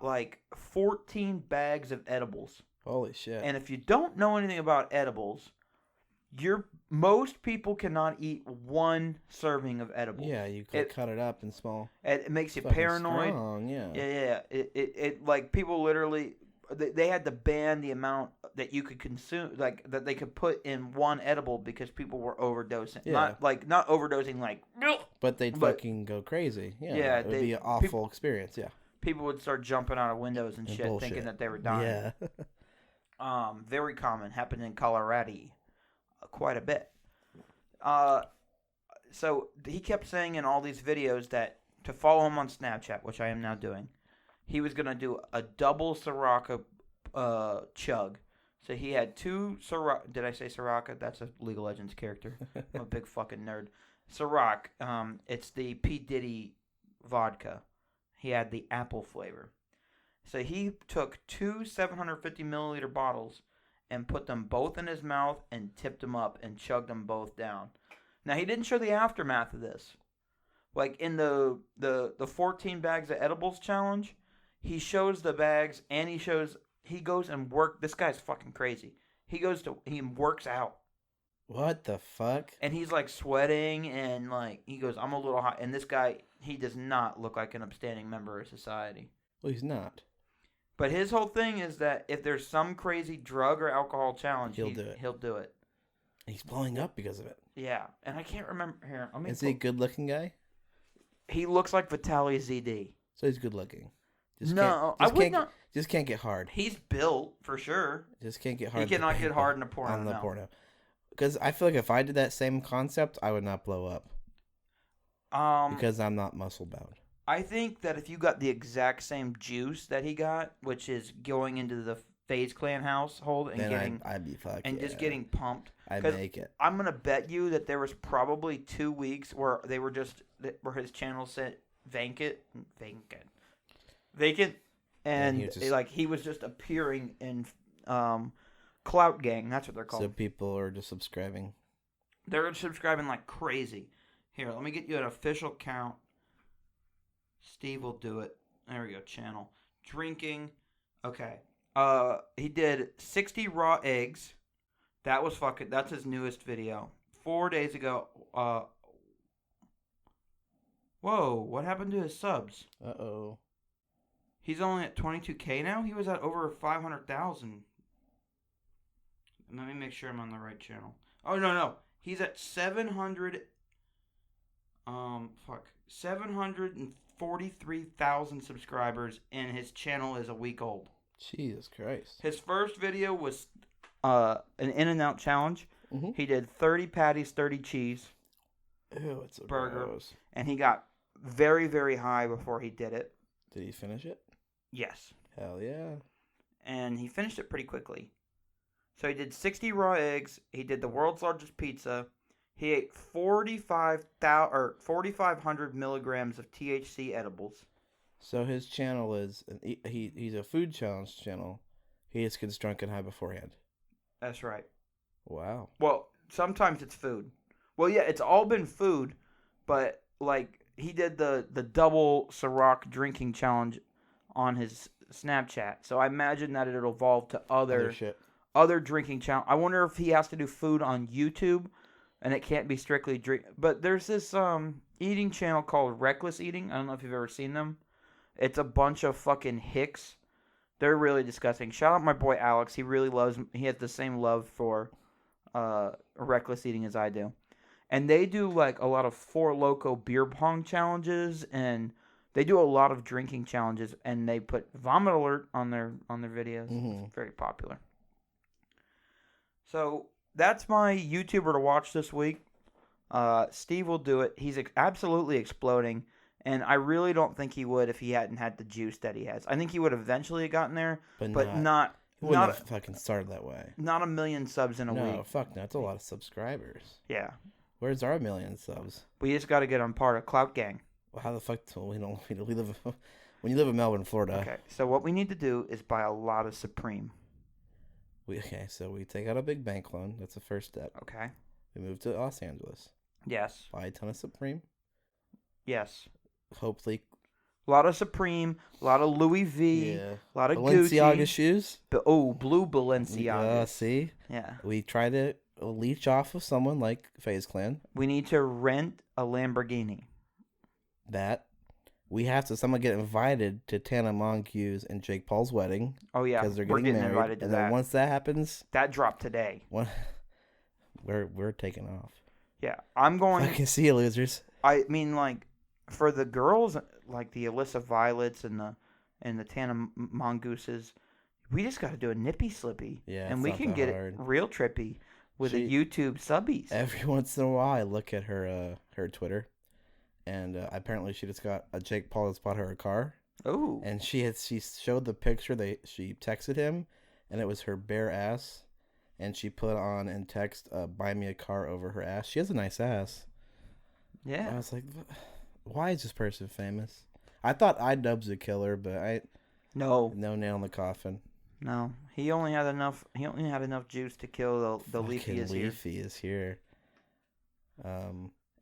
like 14 bags of edibles. Holy shit. And if you don't know anything about edibles, most people cannot eat one serving of edibles. Yeah, you could cut it up in small. It makes you paranoid. Strong, yeah. Yeah. It like people literally they had to ban the amount that you could consume, like that they could put in one edible because people were overdosing. Yeah. Not overdosing like. But they'd fucking go crazy. Yeah. Yeah, it would be an awful experience. Yeah. People would start jumping out of windows and shit, bullshit. thinking that they were dying. Yeah. Very common. Happened in Colorado quite a bit. So he kept saying in all these videos that to follow him on Snapchat, which I am now doing, he was going to do a double Sriracha chug. So he had 2 Sriracha. Did I say Sriracha? That's a League of Legends character. I'm a big fucking nerd. Ciroc. It's the P. Diddy vodka. He had the apple flavor. So he took 2 750 milliliter bottles and put them both in his mouth and tipped them up and chugged them both down. Now, he didn't show the aftermath of this. Like in the 14 bags of edibles challenge, he shows the bags and he goes and this guy's fucking crazy. He works out. What the fuck? And he's like sweating and like he goes, I'm a little hot. And this guy, he does not look like an upstanding member of society. Well, he's not. But his whole thing is that if there's some crazy drug or alcohol challenge, he'll do it. He'll do it. He's blowing up because of it. Yeah, and I can't remember here. Is he a good-looking guy? He looks like Vitaly ZD. So he's good-looking. I would not. Just can't get hard. He's built for sure. Just can't get hard. He cannot get hard in a porno. On the porno. Because I feel like if I did that same concept, I would not blow up. Because I'm not muscle bound. I think that if you got the exact same juice that he got, which is going into the FaZe Clan household and then getting I'd be fucking and just getting pumped, I'd make it. I'm gonna bet you that there was probably 2 weeks where they were where his channel said vacant, and he was just appearing in Clout Gang. That's what they're called. So people are just subscribing. They're subscribing like crazy. Here, let me get you an official count. Steve will do it. There we go. Channel. Drinking. Okay. He did 60 raw eggs. That's his newest video. 4 days ago. Whoa, what happened to his subs? Uh-oh. He's only at 22K now? He was at over 500,000. Let me make sure I'm on the right channel. Oh, no. He's at 743,000 subscribers, and his channel is a week old. Jesus Christ. His first video was an In-N-Out challenge. Mm-hmm. He did 30 patties, 30 cheese. Ew, it's a burger. Gross. And he got very, very high before he did it. Did he finish it? Yes. Hell yeah. And he finished it pretty quickly. So he did 60 raw eggs. He did the world's largest pizza. He ate 4,500 milligrams of THC edibles. So his channel is he's a food challenge channel. He just gets drunk and high beforehand. That's right. Wow. Well, sometimes it's food. Well, yeah, it's all been food, but like he did the double Ciroc drinking challenge on his Snapchat. So I imagine that it'll evolve to other drinking challenge. I wonder if he has to do food on YouTube. And it can't be strictly drink. But there's this eating channel called Reckless Eating. I don't know if you've ever seen them. It's a bunch of fucking hicks. They're really disgusting. Shout out my boy Alex. He has the same love for Reckless Eating as I do. And they do like a lot of Four Loko beer pong challenges, and they do a lot of drinking challenges, and they put Vomit Alert on their videos. Mm-hmm. It's very popular. So that's my YouTuber to watch this week. Steve will do it. He's absolutely exploding, and I really don't think he would if he hadn't had the juice that he has. I think he would eventually have gotten there, but not. He wouldn't have fucking started that way. Not 1 million subs in a week. No, fuck no. That's a lot of subscribers. Yeah. Where's our 1 million subs? We just got to get on part of Clout Gang. Well, how the fuck? We live. When you live in Melbourne, Florida. Okay, so what we need to do is buy a lot of Supreme. So we take out a big bank loan. That's the first step. Okay. We move to Los Angeles. Yes. Buy a ton of Supreme. Yes. Hopefully. A lot of Supreme, a lot of Louis V, a lot of Balenciaga Gucci. shoes. Blue Balenciaga. See? Yeah. We try to leech off of someone like FaZe Clan. We need to rent a Lamborghini. That. We have to somehow get invited to Tana Montague's and Jake Paul's wedding. Oh, yeah. Because they're getting married. Invited to and then once that happens. That dropped today. We're taking off. Yeah. I'm going. I can see you, losers. I mean, like, for the girls, like the Alyssa Violets and the Tana Mongooses, we just got to do a nippy slippy. Yeah. And we can get it real trippy with a YouTube subbies. Every once in a while, I look at her Twitter. And apparently she just got Jake Paul has bought her a car. Oh. And she showed the picture. She texted him, and it was her bare ass. And she put on and text, buy me a car over her ass. She has a nice ass. Yeah. I was like, why is this person famous? I thought iDubbbz would kill her, but no nail in the coffin. No, he only had enough juice to kill the Leafy is here.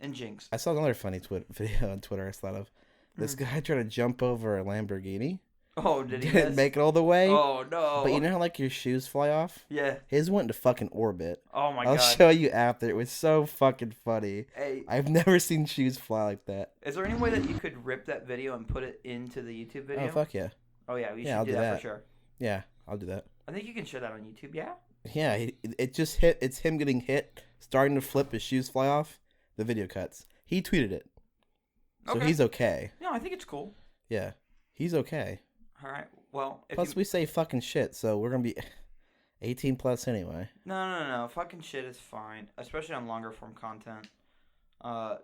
And Jinx. I saw another funny video on Twitter I thought of. This guy tried to jump over a Lamborghini. Oh, did he? Didn't make it all the way. Oh, no. But you know how, like, your shoes fly off? Yeah. His went into fucking orbit. Oh, my God. I'll show you after. It was so fucking funny. Hey. I've never seen shoes fly like that. Is there any way that you could rip that video and put it into the YouTube video? Oh, fuck yeah. Oh, yeah. We should I'll do that for sure. Yeah, I'll do that. I think you can share that on YouTube, yeah? Yeah, it just hit. It's him getting hit, starting to flip, his shoes fly off. The video cuts. He tweeted it. So he's okay. No, I think it's cool. Yeah, he's okay. All right. Well, plus we say fucking shit, so we're gonna be. 18 plus anyway. No. Fucking shit is fine, especially on longer form content.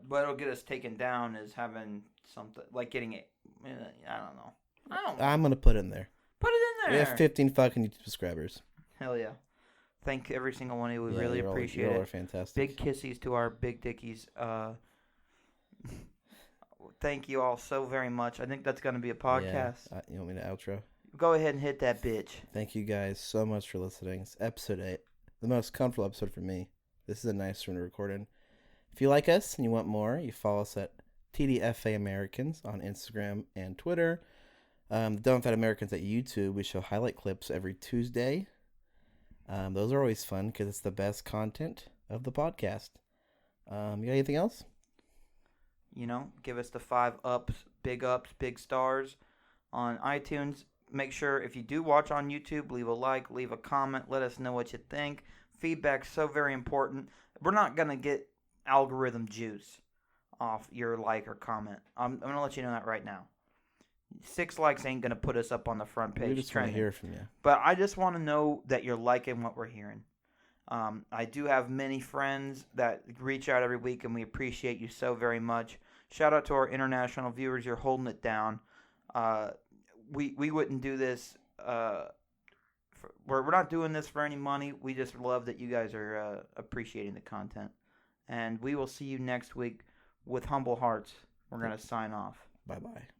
What'll get us taken down is having something like getting it. I don't know. I'm gonna put it in there. Put it in We there. have 15 fucking YouTube subscribers. Hell yeah. Thank every single one of you. We Yeah, really you're appreciate all it. are fantastic. Big kissies to our big dickies. Thank you all so very much. I think that's going to be a podcast. Yeah. You want me to outro? Go ahead and hit that bitch. Thank you guys so much for listening. It's episode 8. The most comfortable episode for me. This is a nice one to record in. If you like us and you want more, you follow us at TDFA Americans on Instagram and Twitter. Don't Fat Americans at YouTube. We show highlight clips every Tuesday. Those are always fun because it's the best content of the podcast. You got anything else? Give us the 5 ups, big stars on iTunes. Make sure if you do watch on YouTube, leave a like, leave a comment. Let us know what you think. Feedback's so very important. We're not going to get algorithm juice off your like or comment. I'm going to let you know that right now. 6 likes ain't going to put us up on the front page. We just want to hear from you. But I just want to know that you're liking what we're hearing. I do have many friends that reach out every week, and we appreciate you so very much. Shout out to our international viewers. You're holding it down. We wouldn't do this. We're not doing this for any money. We just love that you guys are appreciating the content. And we will see you next week with humble hearts. We're going to sign off. Bye-bye.